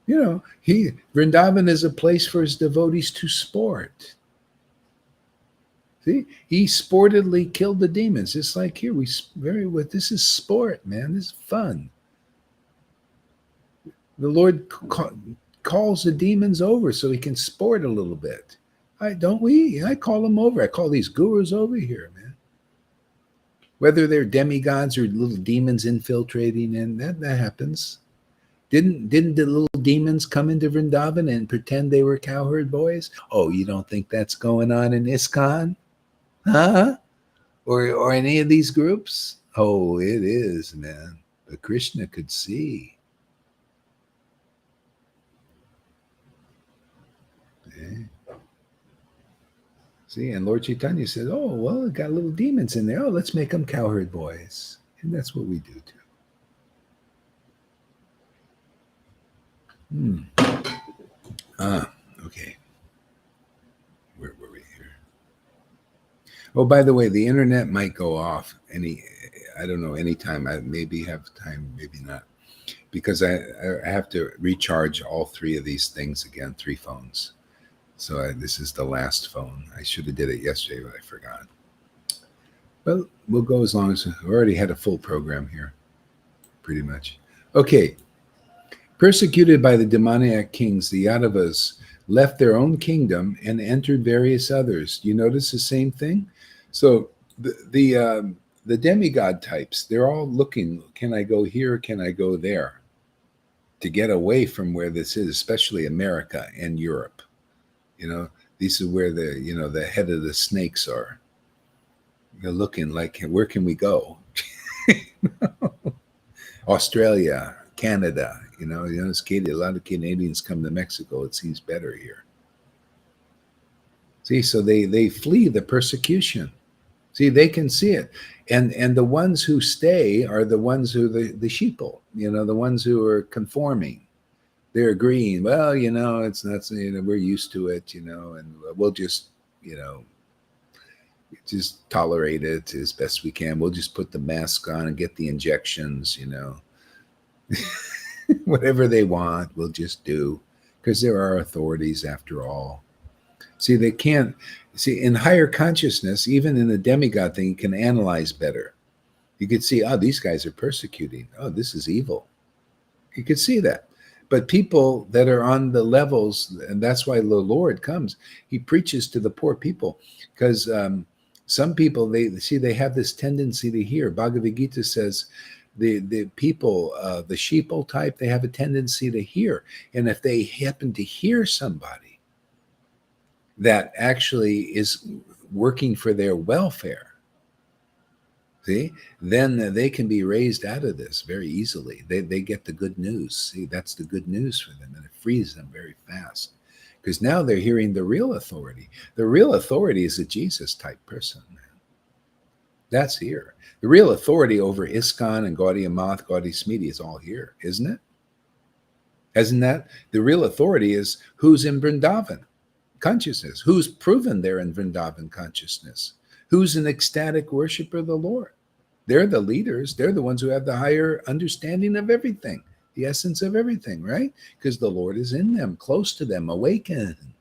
Vrindavan is a place for his devotees to sport. See, he sportedly killed the demons, just like here. This is sport, man. This is fun. The Lord calls the demons over so he can sport a little bit. I call them over. I call these gurus over here, man. Whether they're demigods or little demons infiltrating in, that happens. Didn't the little demons come into Vrindavan and pretend they were cowherd boys? Oh, you don't think that's going on in ISKCON? Huh? Or any of these groups? Oh, it is, man. But Krishna could see. Okay. See, and Lord Chaitanya said, "Oh, well, it got little demons in there. Oh, let's make them cowherd boys." And that's what we do too. Okay. Where were we here? Oh, by the way, the internet might go off I don't know, anytime. I maybe have time, maybe not. Because I have to recharge all 3 of these things again, 3 phones. So this is the last phone. I should have did it yesterday, but I forgot. Well, we'll go as long as we already had a full program here, pretty much. Okay. Persecuted by the demoniac kings, the Yadavas left their own kingdom and entered various others. You notice the same thing? So the demigod types, they're all looking, can I go here? Can I go there? To get away from where this is, especially America and Europe. You know, these are where the head of the snakes are. They're looking like, where can we go? Australia, Canada, a lot of Canadians come to Mexico. It seems better here. See, so they flee the persecution. See, they can see it. And the ones who stay are the ones who the sheeple, the ones who are conforming. They're agreeing, well, it's not, we're used to it, and we'll just, just tolerate it as best we can. We'll just put the mask on and get the injections, whatever they want, we'll just do, because there are authorities after all. See, they can't see in higher consciousness, even in the demigod thing, you can analyze better. You could see, oh, these guys are persecuting. Oh, this is evil. You could see that. But people that are on the levels, and that's why the Lord comes, he preaches to the poor people, because some people, they have this tendency to hear. Bhagavad Gita says the people, the sheeple type, they have a tendency to hear. And if they happen to hear somebody that actually is working for their welfare, see, then they can be raised out of this very easily. They get the good news. See, that's the good news for them, and it frees them very fast. Because now they're hearing the real authority. The real authority is a Jesus-type person. That's here. The real authority over ISKCON and Gaudiya Math, Gaudiya Smriti is all here, isn't it? Isn't that? The real authority is who's in Vrindavan consciousness, who's proven they're in Vrindavan consciousness, who's an ecstatic worshiper of the Lord. They're the leaders. They're the ones who have the higher understanding of everything, the essence of everything, right? Because the Lord is in them, close to them, awakened,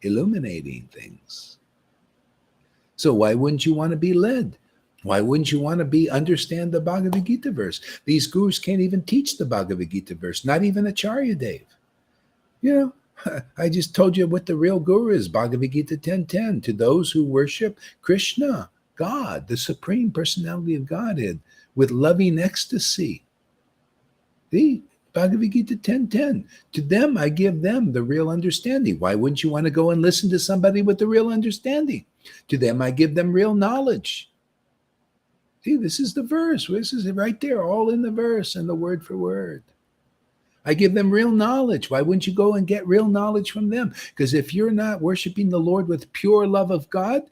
illuminating things. So why wouldn't you want to be led? Why wouldn't you want to understand the Bhagavad Gita verse? These gurus can't even teach the Bhagavad Gita verse, not even Acharya Dev. I just told you what the real guru is, Bhagavad Gita 10:10. To those who worship Krishna, God, the Supreme Personality of Godhead, with loving ecstasy. See, Bhagavad Gita 10:10. To them, I give them the real understanding. Why wouldn't you want to go and listen to somebody with the real understanding? To them, I give them real knowledge. See, this is the verse. This is it right there, all in the verse and the word for word. I give them real knowledge. Why wouldn't you go and get real knowledge from them? Because if you're not worshiping the Lord with pure love of God,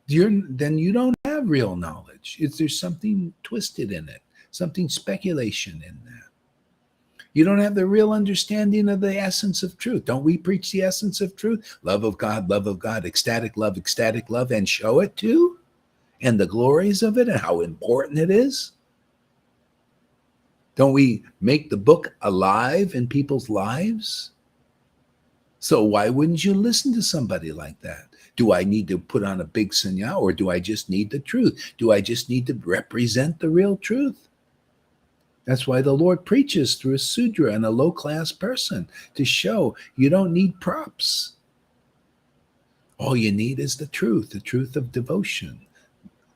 then you don't have real knowledge. There's something twisted in it, something speculation in that. You don't have the real understanding of the essence of truth. Don't we preach the essence of truth? Love of God, ecstatic love, and show it too? And the glories of it and how important it is? Don't we make the book alive in people's lives? So why wouldn't you listen to somebody like that? Do I need to put on a big sanya, or do I just need the truth? Do I just need to represent the real truth? That's why the Lord preaches through a Sudra and a low-class person, to show you don't need props. All you need is the truth of devotion,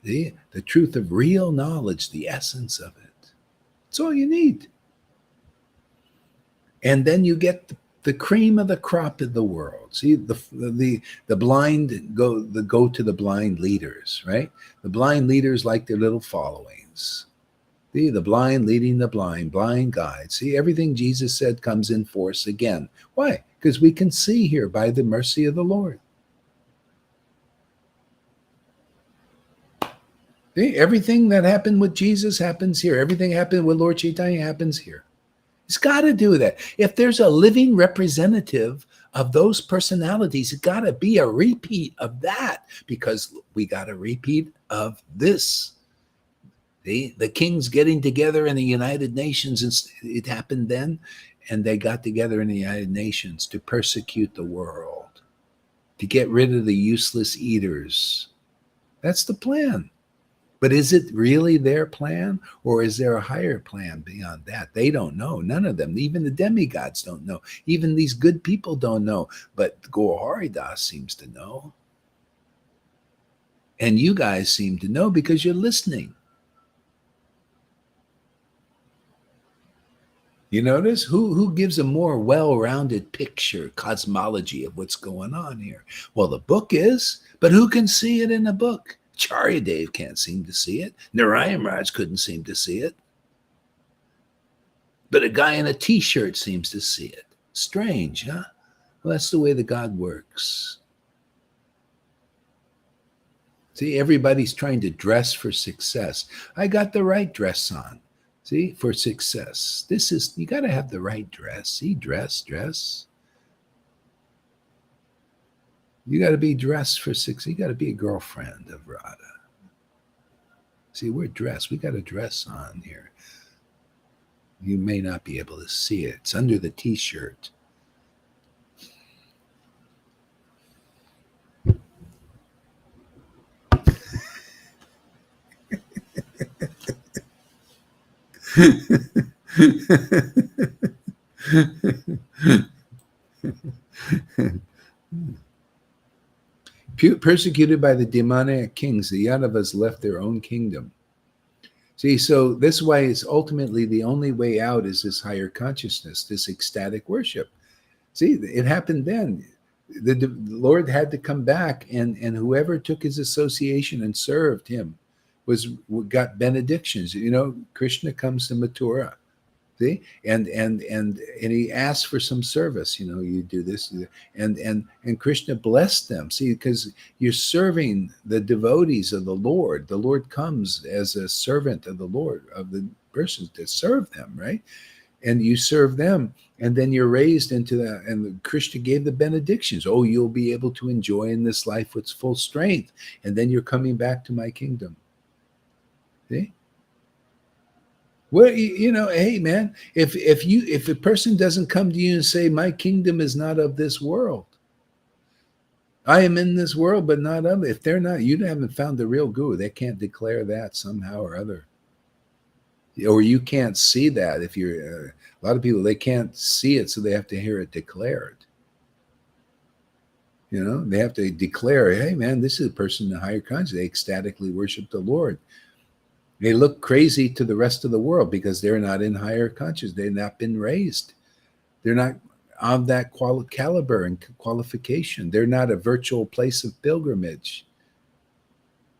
the truth of real knowledge, the essence of it. That's all you need. And then you get the cream of the crop of the world. See, the blind go to the blind leaders, right? The blind leaders like their little followings. See, the blind leading the blind guide. See, everything Jesus said comes in force again. Why? Because we can see here by the mercy of the Lord. See, everything that happened with Jesus happens here. Everything happened with Lord Caitanya happens here. It's got to do that. If there's a living representative of those personalities, it's got to be a repeat of that, because we got a repeat of this. The kings getting together in the United Nations, it happened then, and they got together in the United Nations to persecute the world, to get rid of the useless eaters. That's the plan. But is it really their plan, or is there a higher plan beyond that? They don't know. None of them. Even the demigods don't know. Even these good people don't know. But Gaur seems to know. And you guys seem to know because you're listening. You notice who gives a more well-rounded picture, cosmology of what's going on here? Well, the book is, but who can see it in the book? Charya Dev can't seem to see it. Narayan Raj couldn't seem to see it. But a guy in a t-shirt seems to see it. Strange, huh? Well, that's the way the God works. See, everybody's trying to dress for success. I got the right dress on. See, for success. You got to have the right dress. See, dress. You got to be dressed for success. You got to be a girlfriend of Radha. See, we're dressed. We got a dress on here. You may not be able to see it. It's under the t-shirt. Persecuted by the demoniac kings, the Yadavas left their own kingdom. See, so this way is ultimately the only way out is this higher consciousness, this ecstatic worship. See, it happened then. The Lord had to come back, and whoever took his association and served him got benedictions. You know, Krishna comes to Mathura. See, and he asked for some service. You know, you do this, and Krishna blessed them. See, because you're serving the devotees of the Lord. The Lord comes as a servant of the Lord, of the persons to serve them, right? And you serve them, and then you're raised into that. And Krishna gave the benedictions. Oh, you'll be able to enjoy in this life with full strength, and then you're coming back to my kingdom. See. Well, you know, hey man, if a person doesn't come to you and say, my kingdom is not of this world, I am in this world, but not of it. If they're not, you haven't found the real guru. They can't declare that somehow or other, or you can't see that. If you're a lot of people, they can't see it, so they have to hear it declared. You know, they have to declare, hey man, this is a person in a higher consciousness. They ecstatically worship the Lord. They look crazy to the rest of the world because they're not in higher consciousness. They've not been raised. They're not of that caliber and qualification. They're not a virtual place of pilgrimage.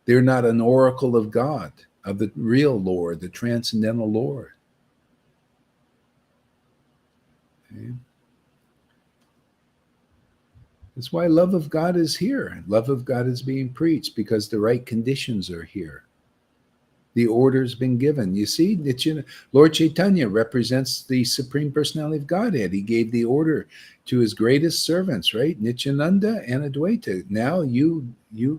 They're not an oracle of God, of the real Lord, the transcendental Lord. Okay. That's why love of God is here. Love of God is being preached because the right conditions are here. The order's been given. You see, Lord Chaitanya represents the Supreme Personality of Godhead. He gave the order to his greatest servants, right? Nityananda and Advaita. Now you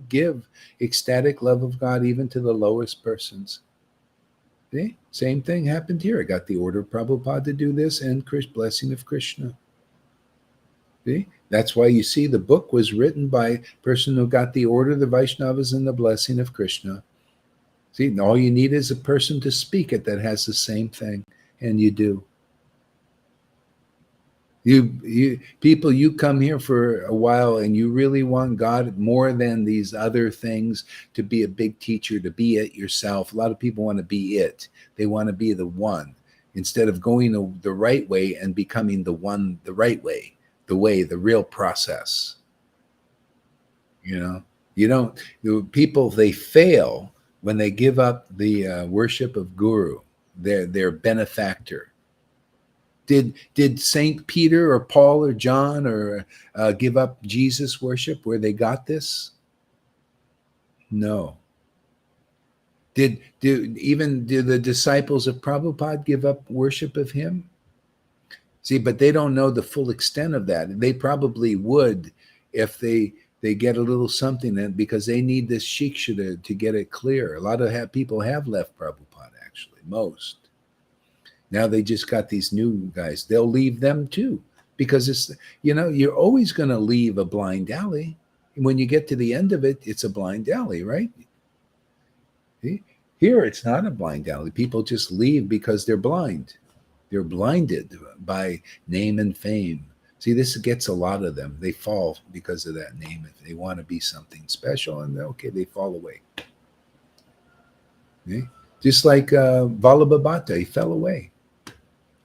give ecstatic love of God even to the lowest persons. See? Same thing happened here. I got the order of Prabhupada to do this and blessing of Krishna. See? That's why you see the book was written by a person who got the order of the Vaishnavas and the blessing of Krishna. See, all you need is a person to speak it that has the same thing, and you do. You come here for a while and you really want God more than these other things, to be a big teacher, to be it yourself. A lot of people want to be it. They want to be the one instead of going the right way and becoming the one, the right way, the real process. You know, the people, they fail when they give up the worship of Guru, their benefactor. Did Saint Peter or Paul or John or give up Jesus worship where they got this? No. Did the disciples of Prabhupada give up worship of him? See, but they don't know the full extent of that. They probably would if they get a little something in, because they need this shiksha to get it clear. A lot of people have left Prabhupada, actually, most. Now they just got these new guys. They'll leave them too, because it's, you're always going to leave a blind alley. When you get to the end of it, it's a blind alley, right? See? Here, it's not a blind alley. People just leave because they're blind. They're blinded by name and fame. See, this gets a lot of them. They fall because of that name. If they want to be something special, and okay, they fall away. Okay? Just like Vallabhabhata, he fell away.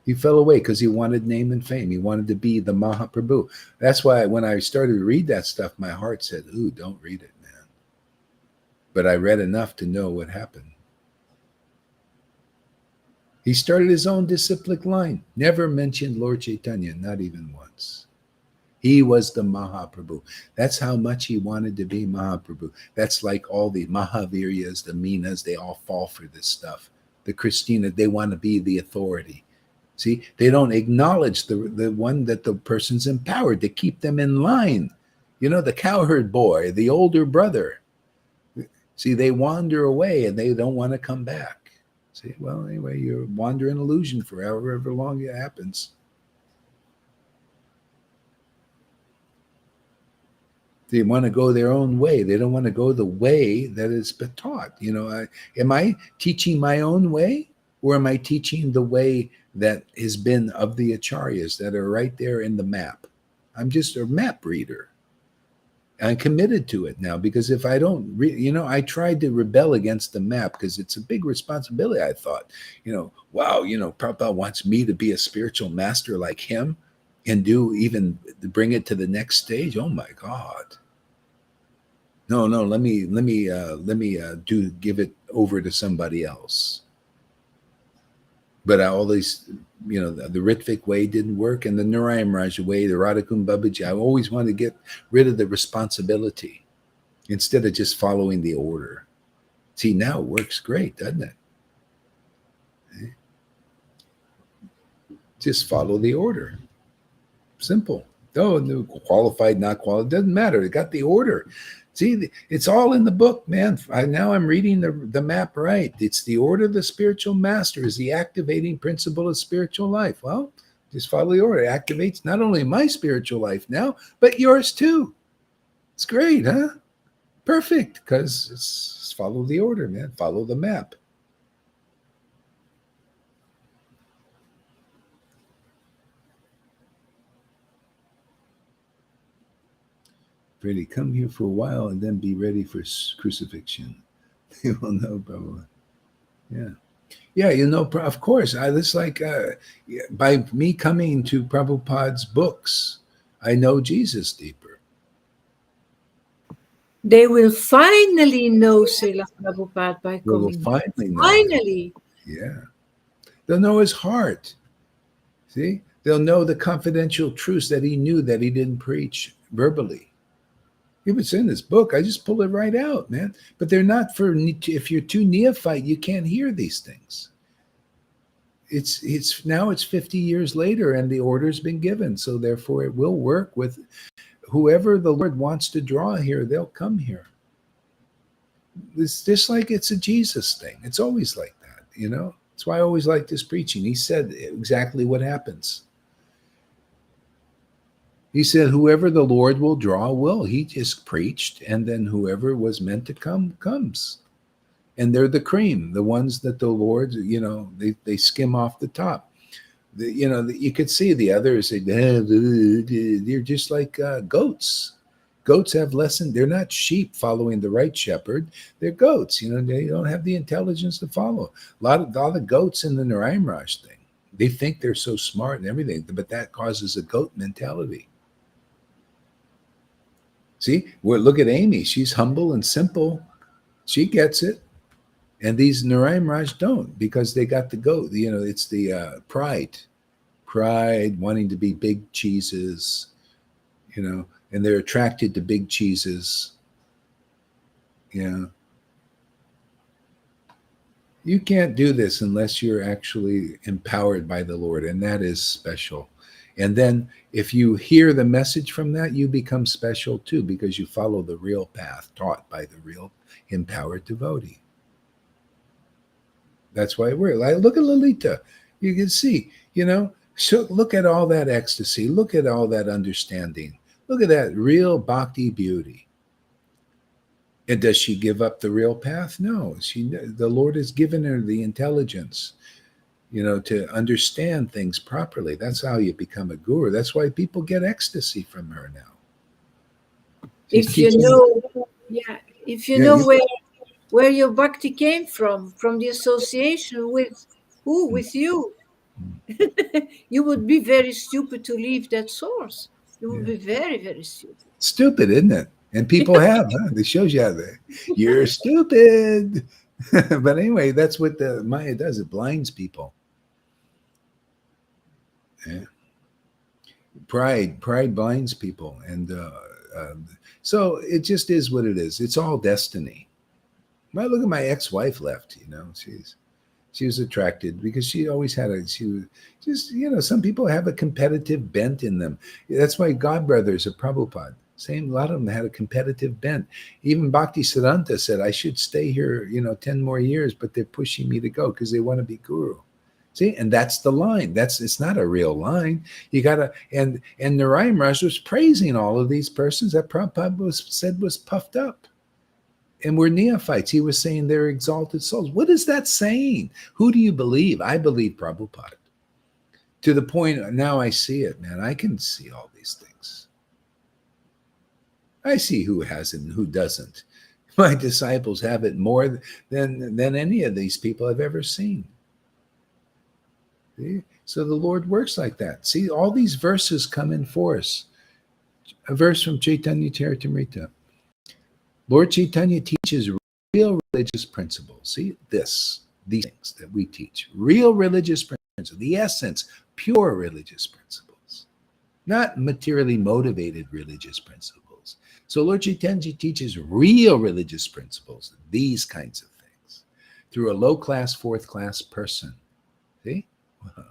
He fell away because he wanted name and fame. He wanted to be the Mahaprabhu. That's why when I started to read that stuff, my heart said, ooh, don't read it, man. But I read enough to know what happened. He started his own disciplic line, never mentioned Lord Chaitanya, not even once. He was the Mahaprabhu. That's how much he wanted to be Mahaprabhu. That's like all the Mahaviryas, the Meenas, they all fall for this stuff. The Christina, they want to be the authority. See, they don't acknowledge the one that the person's empowered to keep them in line. You know, the cowherd boy, the older brother. See, they wander away and they don't want to come back. See, well, anyway, you're wandering illusion for however long it happens. They want to go their own way. They don't want to go the way that is taught. You know, am I teaching my own way, or am I teaching the way that has been of the acharyas that are right there in the map? I'm just a map reader. I'm committed to it now, because if I don't, I tried to rebel against the map because it's a big responsibility. I thought, wow, Prabhupada wants me to be a spiritual master like him and bring it to the next stage. Oh my God. No, let me give it over to somebody else. But all these, the Ritvik way didn't work, and the Narayan Raj way, the Radhakund Babaji, I always wanted to get rid of the responsibility instead of just following the order. See, now it works great, doesn't it? Just follow the order. Simple. Oh, qualified, not qualified, doesn't matter. It got the order. See, it's all in the book, man. Now I'm reading the map right. It's the order of the spiritual master is the activating principle of spiritual life. Well, just follow the order. It activates not only my spiritual life now, but yours too. It's great, huh? Perfect, because it's follow the order, man. Follow the map. Ready, come here for a while and then be ready for crucifixion. They will know, probably. Yeah. Yeah, of course. It's like by me coming to Prabhupada's books, I know Jesus deeper. They will finally know Srila Prabhupada by coming. Finally know. Finally. Yeah. They'll know his heart. See? They'll know the confidential truths that he knew that he didn't preach verbally. If it's in this book, I just pull it right out, man. But they're not if you're too neophyte, you can't hear these things. It's now it's 50 years later and the order's been given. So therefore it will work with whoever the Lord wants to draw here, they'll come here. It's just like it's a Jesus thing. It's always like that, That's why I always like this preaching. He said exactly what happens. He said, whoever the Lord will draw will. He just preached, and then whoever was meant to come, comes. And they're the cream, the ones that the Lord, they skim off the top. You could see the others, they're just like goats. Goats have lessons. They're not sheep following the right shepherd. They're goats. They don't have the intelligence to follow. A lot of goats in the Narayan Raj thing. They think they're so smart and everything, but that causes a goat mentality. See, look at Amy. She's humble and simple. She gets it. And these Narayan Raj don't, because they got the goat. It's the pride, wanting to be big cheeses, and they're attracted to big cheeses. You can't do this unless you're actually empowered by the Lord, and that is special. And then if you hear the message from that, you become special too, because you follow the real path taught by the real empowered devotee. That's why we're like, look at Lalita. You can see, so look at all that ecstasy. Look at all that understanding. Look at that real bhakti beauty. And does she give up the real path? No. The Lord has given her the intelligence, to understand things properly. That's how you become a guru. That's why people get ecstasy from her now. She's If you teaching. know, yeah, if you Yeah, know where your bhakti came from the association with who, with you, you would be very stupid to leave that source. You would yeah. be very, very stupid. Stupid, isn't it? And people have, huh? It shows you how you're stupid. But anyway, that's what the Maya does. It blinds people. Yeah. Pride blinds people. And so it just is what it is. It's all destiny. Well, look at my ex-wife left, she was attracted because she always had she was just, some people have a competitive bent in them. That's why God brothers of Prabhupada, a lot of them had a competitive bent. Even Bhakti Siddhanta said, I should stay here, 10 more years, but they're pushing me to go because they want to be guru. See, and that's the line. It's not a real line. You gotta, and Narayan Raj was praising all of these persons that Prabhupada said was puffed up. And we're neophytes. He was saying they're exalted souls. What is that saying? Who do you believe? I believe Prabhupada. To the point now I see it, man. I can see all these things. I see who has it and who doesn't. My disciples have it more than any of these people I've ever seen. See? So the Lord works like that. See, all these verses come in force. A verse from Caitanya Charitamrita. Lord Chaitanya teaches real religious principles. See, these things that we teach, real religious principles, the essence, pure religious principles, not materially motivated religious principles. So Lord Chaitanya teaches real religious principles, these kinds of things, through a low-class, fourth-class person. See? Wow.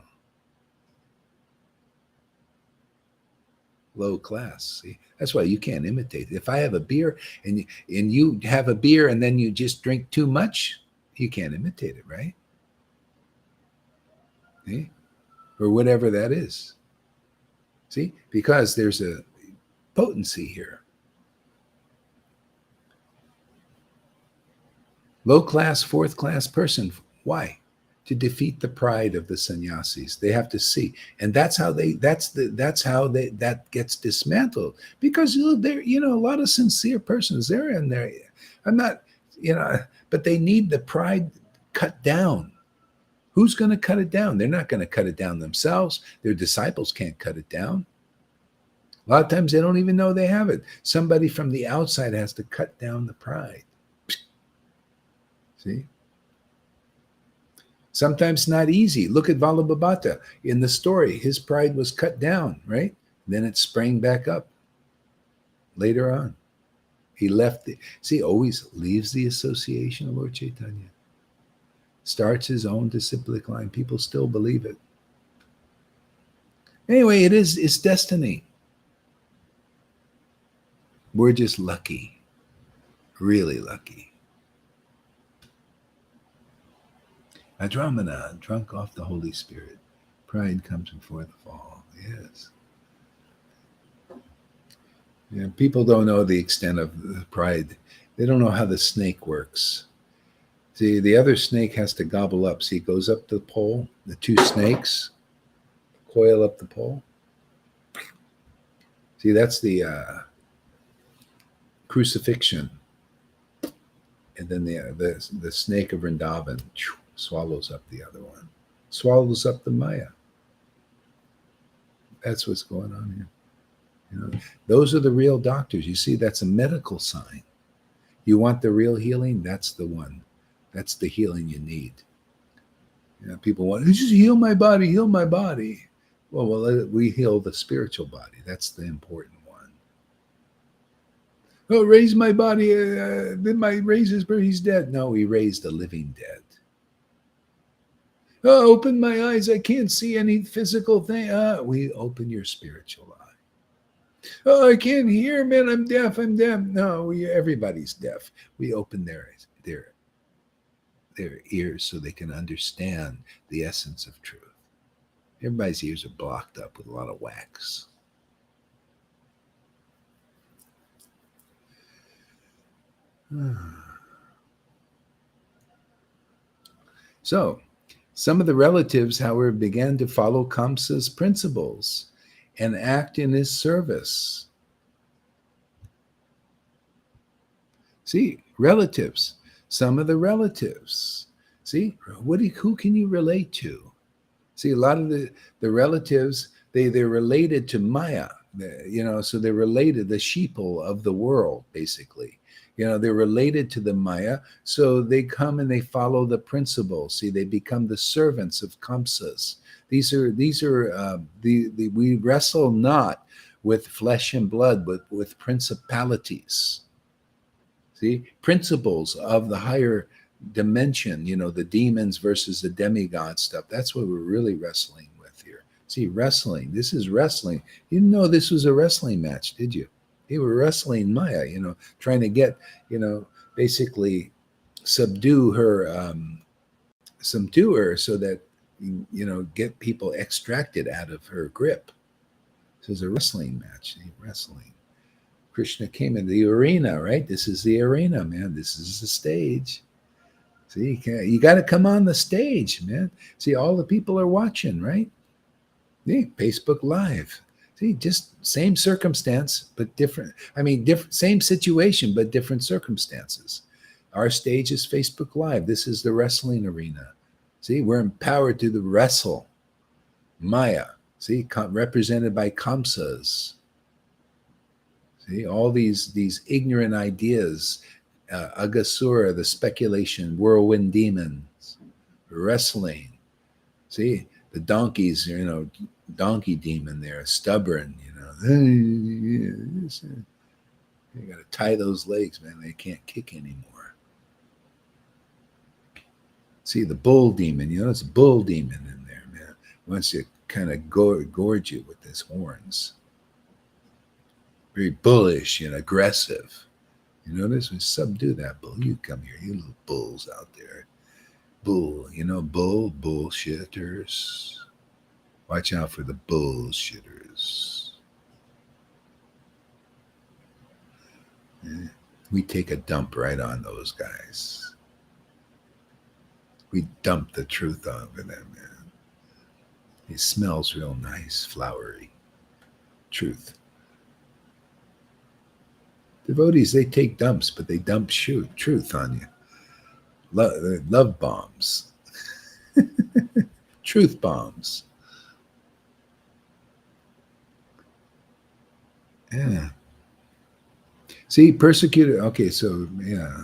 Low class. See, that's why you can't imitate it. If I have a beer and you have a beer and then you just drink too much, you can't imitate it, right? See? Or whatever that is. See, because there's a potency here. Low class, fourth class person. Why? To defeat the pride of the sannyasis. They have to see. And that's how that gets dismantled. Because there, a lot of sincere persons, they're in there. I'm not, but they need the pride cut down. Who's going to cut it down? They're not going to cut it down themselves. Their disciples can't cut it down. A lot of times they don't even know they have it. Somebody from the outside has to cut down the pride. See? Sometimes not easy. Look at Vallabhabhata. In the story, his pride was cut down, right? Then it sprang back up later on. He left always leaves the association of Lord Chaitanya. Starts his own disciplic line. People still believe it. Anyway, it's destiny. We're just lucky. Really lucky. Adramana, drunk off the Holy Spirit. Pride comes before the fall. Yes. Yeah, people don't know the extent of the pride. They don't know how the snake works. See, the other snake has to gobble up. See, it goes up the pole. The two snakes coil up the pole. See, that's the crucifixion. And then the snake of Vrindavan swallows up the other one. Swallows up the Maya. That's what's going on here. Those are the real doctors. You see, that's a medical sign. You want the real healing? That's the one. That's the healing you need. People want to just heal my body, heal my body. Well, we heal the spiritual body. That's the important one. Oh, raise my body. Then raise his body. He's dead. No, he raised the living dead. Oh, open my eyes. I can't see any physical thing. We open your spiritual eye. Oh, I can't hear, man. I'm deaf. No, everybody's deaf. We open their ears so they can understand the essence of truth. Everybody's ears are blocked up with a lot of wax. So, some of the relatives, however, began to follow Kamsa's principles and act in his service. See, relatives, some of the relatives. See, who can you relate to? See, a lot of the relatives, they're related to Maya, so they're related, the sheeple of the world, basically. They're related to the Maya, so they come and they follow the principles. See, they become the servants of Kamsas. We wrestle not with flesh and blood, but with principalities. See, principles of the higher dimension, the demons versus the demigod stuff. That's what we're really wrestling with here. See, wrestling. This is wrestling. You didn't know this was a wrestling match, did you? They were wrestling Maya, trying to get, basically subdue her, so that, get people extracted out of her grip. So it's a wrestling match. Wrestling. Krishna came in the arena, right? This is the arena, man. This is the stage. See, you got to come on the stage, man. See, all the people are watching, right? Yeah, Facebook Live. See, just same circumstance, but different. Same situation, but different circumstances. Our stage is Facebook Live. This is the wrestling arena. See, we're empowered to wrestle Maya. See, represented by Kamsas. See, all these ignorant ideas, Agasura, the speculation, whirlwind demons, wrestling. See, the donkeys, donkey demon there, stubborn, You got to tie those legs, man. They can't kick anymore. See, the bull demon, it's a bull demon in there, man. Wants to kind of gorge you with his horns. Very bullish and aggressive. You notice? We subdue that bull. You come here, you little bulls out there. Bull, bullshitters. Watch out for the bullshitters. We take a dump right on those guys. We dump the truth over them, man. It smells real nice, flowery. Truth. Devotees, they take dumps, but they dump truth on you. Love bombs. Truth bombs. Yeah. See, persecuted. Okay, so yeah.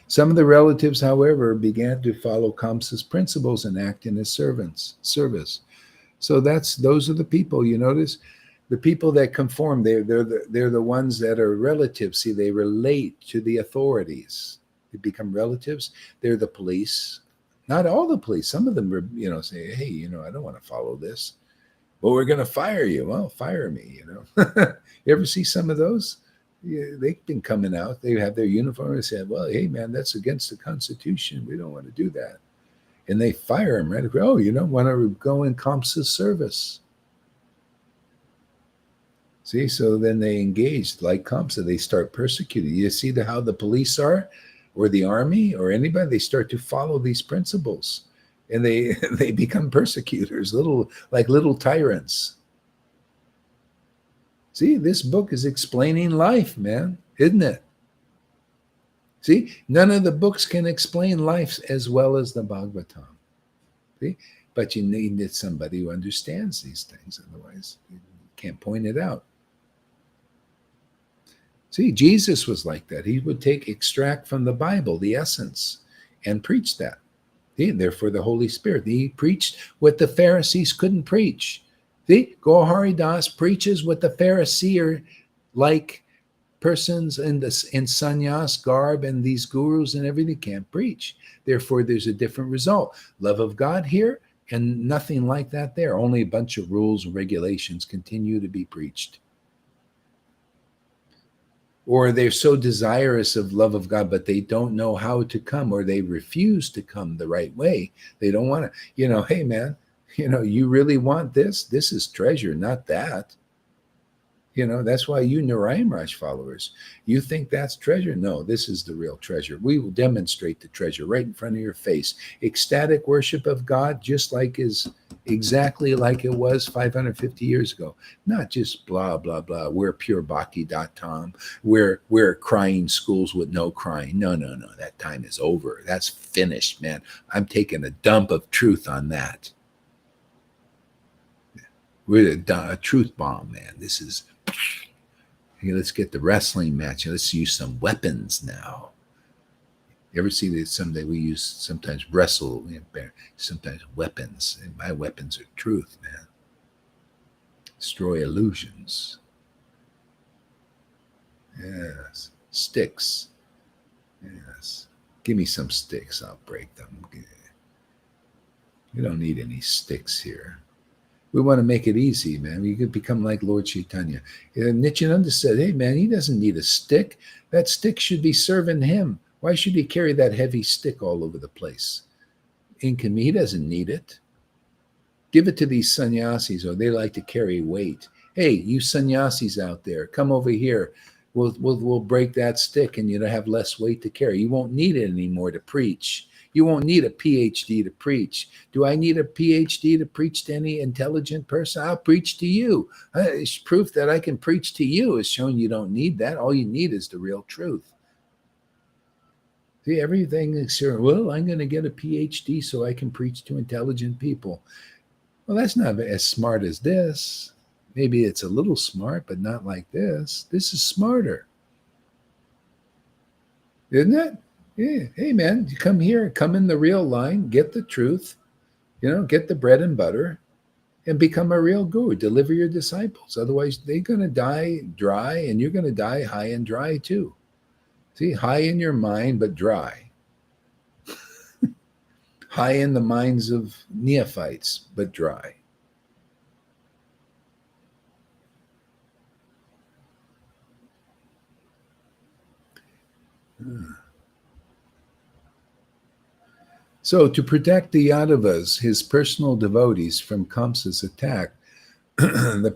Some of the relatives, however, began to follow Kamsa's principles and act in his service. So those are the people. You notice the people that conform. They're the ones that are relatives. See, they relate to the authorities. They become relatives. They're the police. Not all the police. Some of them, say, hey, I don't want to follow this. Well, we're going to fire you. Well, fire me, You ever see some of those? Yeah, they've been coming out. They have their uniform and said, well, hey, man, that's against the Constitution. We don't want to do that. And they fire them right away. Oh, you don't want to go in Kamsa's service. See, so then they engage like Kamsa. They start persecuting. You see how the police are, or the army, or anybody. They start to follow these principles. And they become persecutors, little tyrants. See, this book is explaining life, man, isn't it? See, none of the books can explain life as well as the Bhagavatam. See, but you need somebody who understands these things. Otherwise, you can't point it out. See, Jesus was like that. He would extract from the Bible, the essence, and preach that. Therefore, the Holy Spirit. He preached what the Pharisees couldn't preach. See, Gaur Das preaches what the Pharisee-like persons in sannyas garb and these gurus and everything can't preach. Therefore, there's a different result. Love of God here and nothing like that there. Only a bunch of rules and regulations continue to be preached. Or they're so desirous of love of God, but they don't know how to come, or they refuse to come the right way. They don't want to, hey, man, you really want this? This is treasure, not that. That's why you Narayan Raj followers, you think that's treasure? No, this is the real treasure. We will demonstrate the treasure right in front of your face. Ecstatic worship of God, just like is exactly like it was 550 years ago. Not just blah, blah, blah. We're purebhakti.com. We're crying schools with no crying. No, no, no. That time is over. That's finished, man. I'm taking a dump of truth on that. We're a truth bomb, man. This is. Hey, let's get the wrestling match. Let's use some weapons now. You ever see that someday we use sometimes wrestle, sometimes weapons. And my weapons are truth, man. Destroy illusions. Yes. Sticks. Yes. Give me some sticks. I'll break them. You don't need any sticks here. We want to make it easy, man. We could become like Lord Chaitanya. Nityananda said, hey, man, he doesn't need a stick. That stick should be serving him. Why should he carry that heavy stick all over the place? He doesn't need it. Give it to these sannyasis, or they like to carry weight. Hey, you sannyasis out there, come over here. We'll break that stick and you'll have less weight to carry. You won't need it anymore to preach. You won't need a PhD to preach. Do I need a PhD to preach to any intelligent person? I'll preach to you. It's proof that I can preach to you is showing you don't need that. All you need is the real truth. See, everything is here. Well, I'm going to get a PhD so I can preach to intelligent people. Well, that's not as smart as this. Maybe it's a little smart, but not like this. This is smarter. Isn't it? Yeah. Hey, man, you come here, come in the real line, get the truth, get the bread and butter, and become a real guru. Deliver your disciples. Otherwise, they're going to die dry, and you're going to die high and dry too. See, high in your mind, but dry. High in the minds of neophytes, but dry. So, to protect the Yadavas, his personal devotees, from Kamsa's attack, the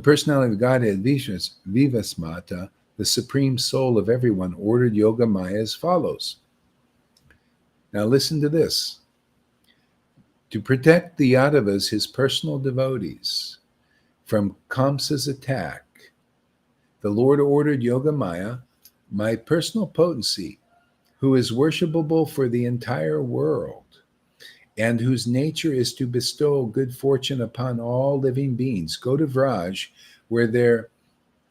personality of Godhead, Vivasmata, the supreme soul of everyone, ordered Yogamaya as follows. Now, listen to this. To protect the Yadavas, his personal devotees, from Kamsa's attack, the Lord ordered Yogamaya, my personal potency, who is worshipable for the entire world, and whose nature is to bestow good fortune upon all living beings. Go to Vraj, where there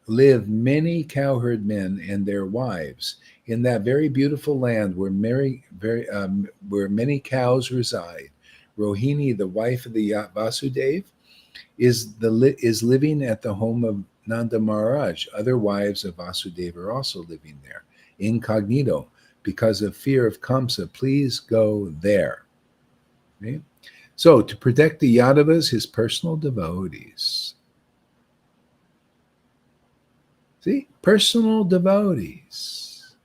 live many cowherd men and their wives, in that very beautiful land where many cows reside. Rohini, the wife of the Vasudeva, is living at the home of Nanda Maharaj. Other wives of Vasudeva are also living there, incognito, because of fear of Kamsa. Please go there. Okay? So, to protect the Yadavas, his personal devotees. See? Personal devotees.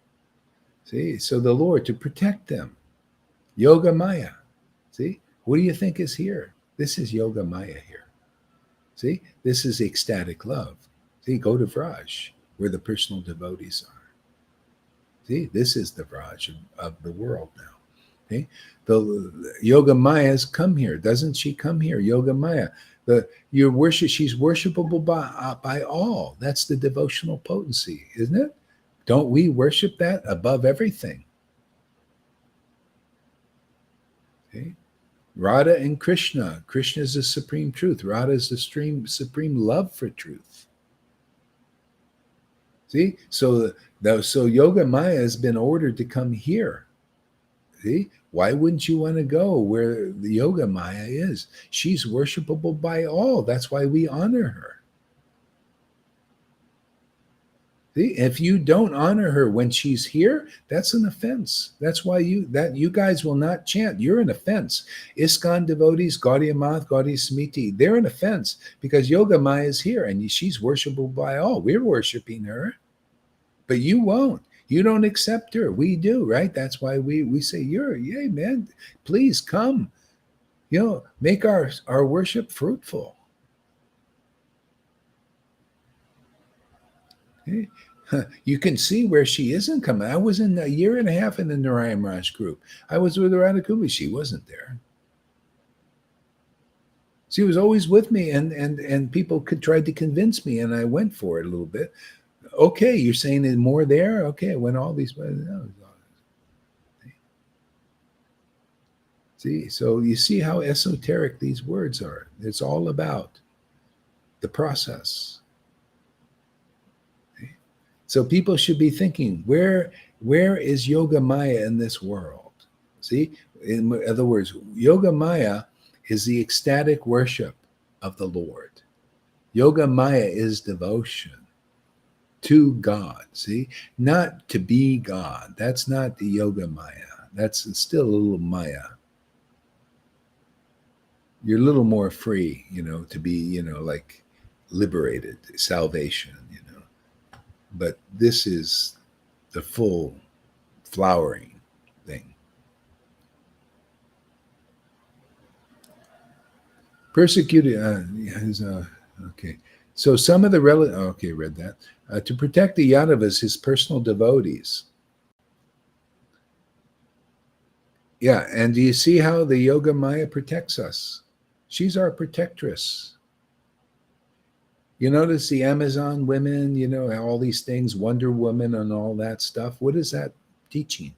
See? So the Lord, to protect them. Yoga Maya. See? What do you think is here? This is Yoga Maya here. See? This is ecstatic love. See? Go to Vraj, where the personal devotees are. See? This is the Vraj of the world now. Okay? The Yoga Maya's come here. Doesn't she come here? Yoga Maya. She's worshipable by all. That's the devotional potency, isn't it? Don't we worship that above everything? Okay? Radha and Krishna. Krishna is the supreme truth. Radha is the supreme love for truth. See? So Yoga Maya has been ordered to come here. See? Why wouldn't you want to go where the Yoga Maya is? She's worshipable by all. That's why we honor her. See? If you don't honor her when she's here, that's an offense. That's why you guys will not chant. You're an offense. ISKCON devotees, Gaudiya Math, Gaudiya Smriti, they're an offense because Yoga Maya is here and she's worshipable by all. We're worshiping her, but you won't. You don't accept her. We do, right? That's why we say, yay, man, please come. Make our worship fruitful. Okay? You can see where she isn't coming. I was in a year and a half in the Narayan Raj group. I was with Radha Kubi. She wasn't there. She was always with me, and people could try to convince me, and I went for it a little bit. Okay, you're saying there's more there? Okay, I went all these. No. See, so you see how esoteric these words are. It's all about the process. Okay? So people should be thinking, where is Yoga Maya in this world? See, in other words, Yoga Maya is the ecstatic worship of the Lord. Yoga Maya is devotion to God. See, not to be God. That's not the Yoga Maya. That's still a little Maya. You're a little more free, to be, like liberated, salvation, But this is the full flowering thing. Persecuted. Okay. So some of the okay, read that. To protect the Yadavas, his personal devotees. Yeah, and do you see how the Yoga Maya protects us? She's our protectress. You notice the Amazon women, all these things, Wonder Woman and all that stuff. What is that teaching?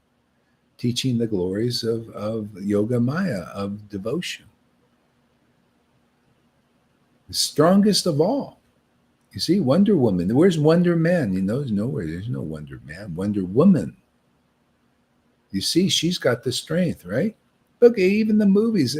Teaching the glories of Yoga Maya, of devotion. The strongest of all. You see, Wonder Woman. Where's Wonder Man? There's nowhere. There's no Wonder Man. Wonder Woman. You see, she's got the strength, right? Okay, even the movies.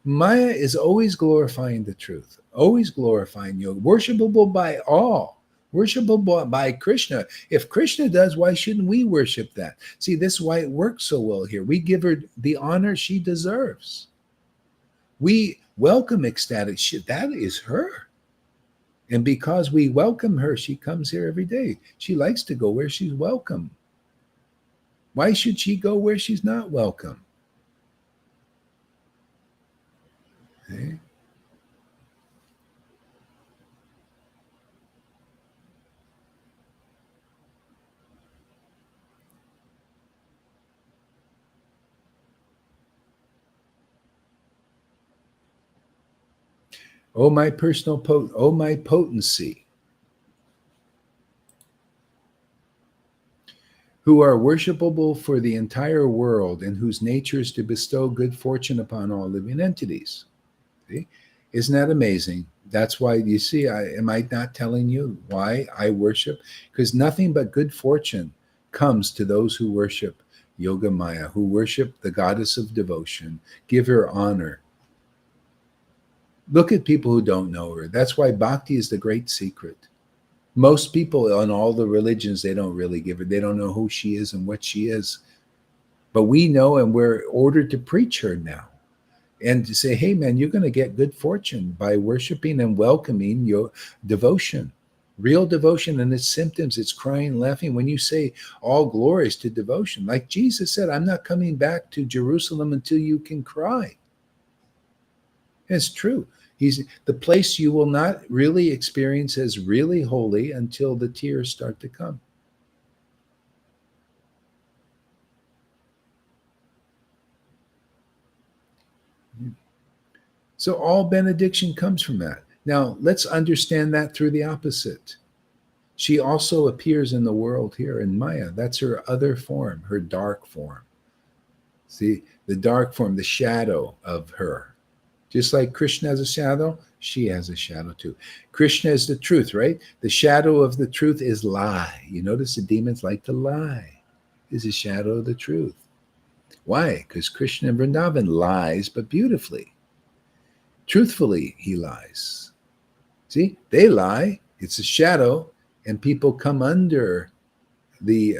Maya is always glorifying the truth, always glorifying yoga, worshipable by all, worshipable by Krishna. If Krishna does, why shouldn't we worship that? See, this is why it works so well here. We give her the honor she deserves. We welcome ecstatic. That is her. And because we welcome her, she comes here every day. She likes to go where she's welcome. Why should she go where she's not welcome? Okay. Oh, my oh, my potency, who are worshipable for the entire world and whose nature is to bestow good fortune upon all living entities. See? Isn't that amazing? That's why, you see, am I not telling you why I worship? Because nothing but good fortune comes to those who worship Yoga Maya, who worship the goddess of devotion, give her honor. Look at people who don't know her. That's why bhakti is the great secret. Most people on all the religions, they don't really give her. They don't know who she is and what she is. But we know, and we're ordered to preach her now. And to say, hey, man, you're going to get good fortune by worshiping and welcoming your devotion. Real devotion and its symptoms, it's crying, laughing. When you say all glories to devotion, like Jesus said, I'm not coming back to Jerusalem until you can cry. It's true. He's the place you will not really experience as really holy until the tears start to come. So all benediction comes from that. Now, let's understand that through the opposite. She also appears in the world here in Maya. That's her other form, her dark form. See, the dark form, the shadow of her. Just like Krishna has a shadow, she has a shadow too. Krishna is the truth, right? The shadow of the truth is lie. You notice the demons like to lie. Is a shadow of the truth. Why? Because Krishna in Vrindavan lies, but beautifully. Truthfully, he lies. See, they lie. It's a shadow, and people come under the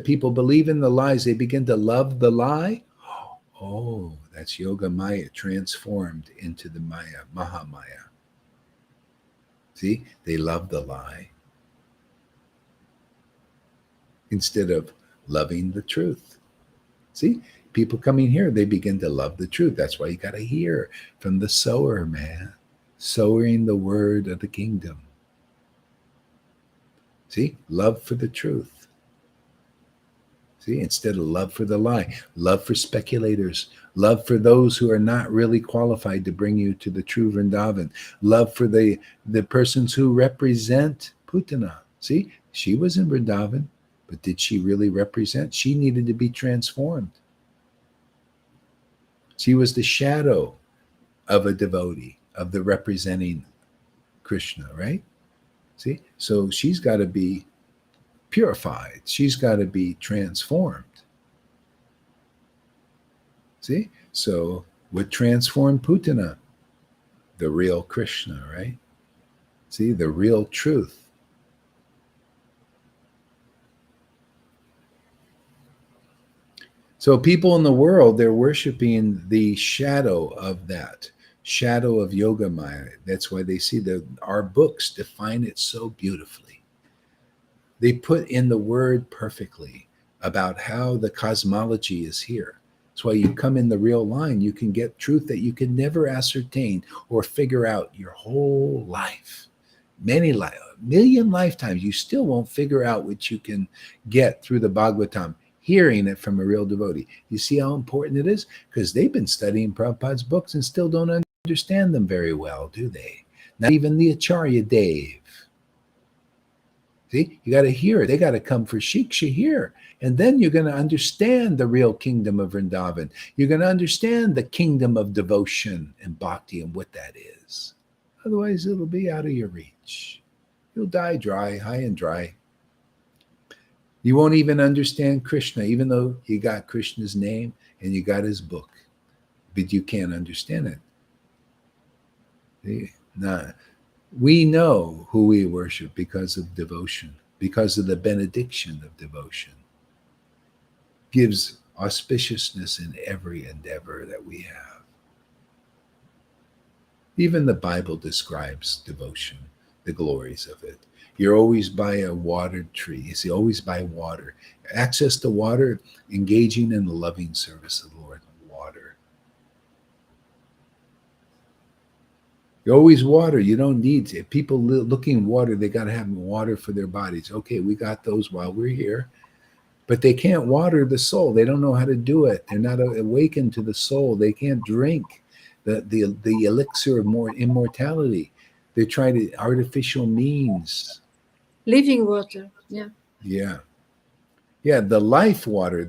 people believe in the lies. They begin to love the lie. Oh, that's Yoga Maya transformed into the Maya, Mahamaya. See, they love the lie instead of loving the truth. See, people coming here, they begin to love the truth. That's why you got to hear from the sower, man, sowing the word of the kingdom. See, love for the truth. See, instead of love for the lie, love for speculators, love for those who are not really qualified to bring you to the true Vrindavan, love for the persons who represent Putana. See, she was in Vrindavan, but did she really represent? She needed to be transformed. She was the shadow of a devotee, of the representing Krishna, right? See, so she's got to be purified. She's got to be transformed. See? So what transformed Putana? The real Krishna, right? See, the real truth. So people in the world, they're worshiping the shadow of that, shadow of Yoga Maya. That's why they see our books define it so beautifully. They put in the word perfectly about how the cosmology is here. That's why you come in the real line, you can get truth that you can never ascertain or figure out your whole life. A million lifetimes, you still won't figure out what you can get through the Bhagavatam, hearing it from a real devotee. You see how important it is? Because they've been studying Prabhupada's books and still don't understand them very well, do they? Not even the Acharya Dev. See, you got to hear it. They got to come for Shiksha here. And then you're going to understand the real kingdom of Vrindavan. You're going to understand the kingdom of devotion and bhakti and what that is. Otherwise, it'll be out of your reach. You'll die dry, high and dry. You won't even understand Krishna, even though you got Krishna's name and you got his book. But you can't understand it. See? Nah. We know who we worship because of devotion, because of the benediction of devotion. Gives auspiciousness in every endeavor that we have. Even the Bible describes devotion, the glories of it. You're always by a watered tree. You see, always by water. Access to water, engaging in the loving service of the Lord. Water. You always water. You don't need to. If people looking water, they got to have water for their bodies. Okay, we got those while we're here. But they can't water the soul. They don't know how to do it. They're not awakened to the soul. They can't drink the elixir of more immortality. They try to artificial means. Living water, yeah. Yeah. Yeah, the life water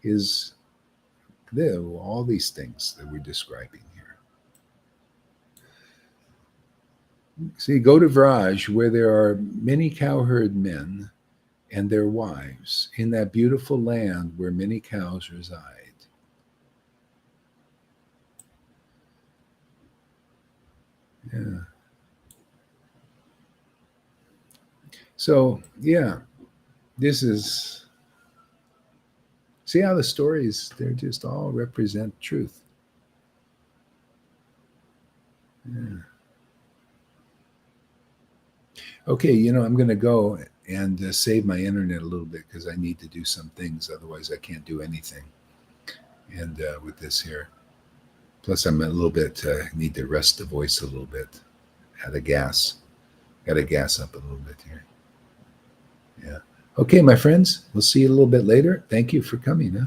is all these things that we're describing here. See, go to Vraj, where there are many cowherd men and their wives, in that beautiful land where many cows reside. Yeah. So, yeah, this is, see how the stories, they're just all represent truth. Yeah. Okay, I'm going to go and save my internet a little bit because I need to do some things. Otherwise, I can't do anything. And with this here. Plus, I'm a little bit, need to rest the voice a little bit. Got to gas up a little bit here. Yeah. Okay, my friends, we'll see you a little bit later. Thank you for coming.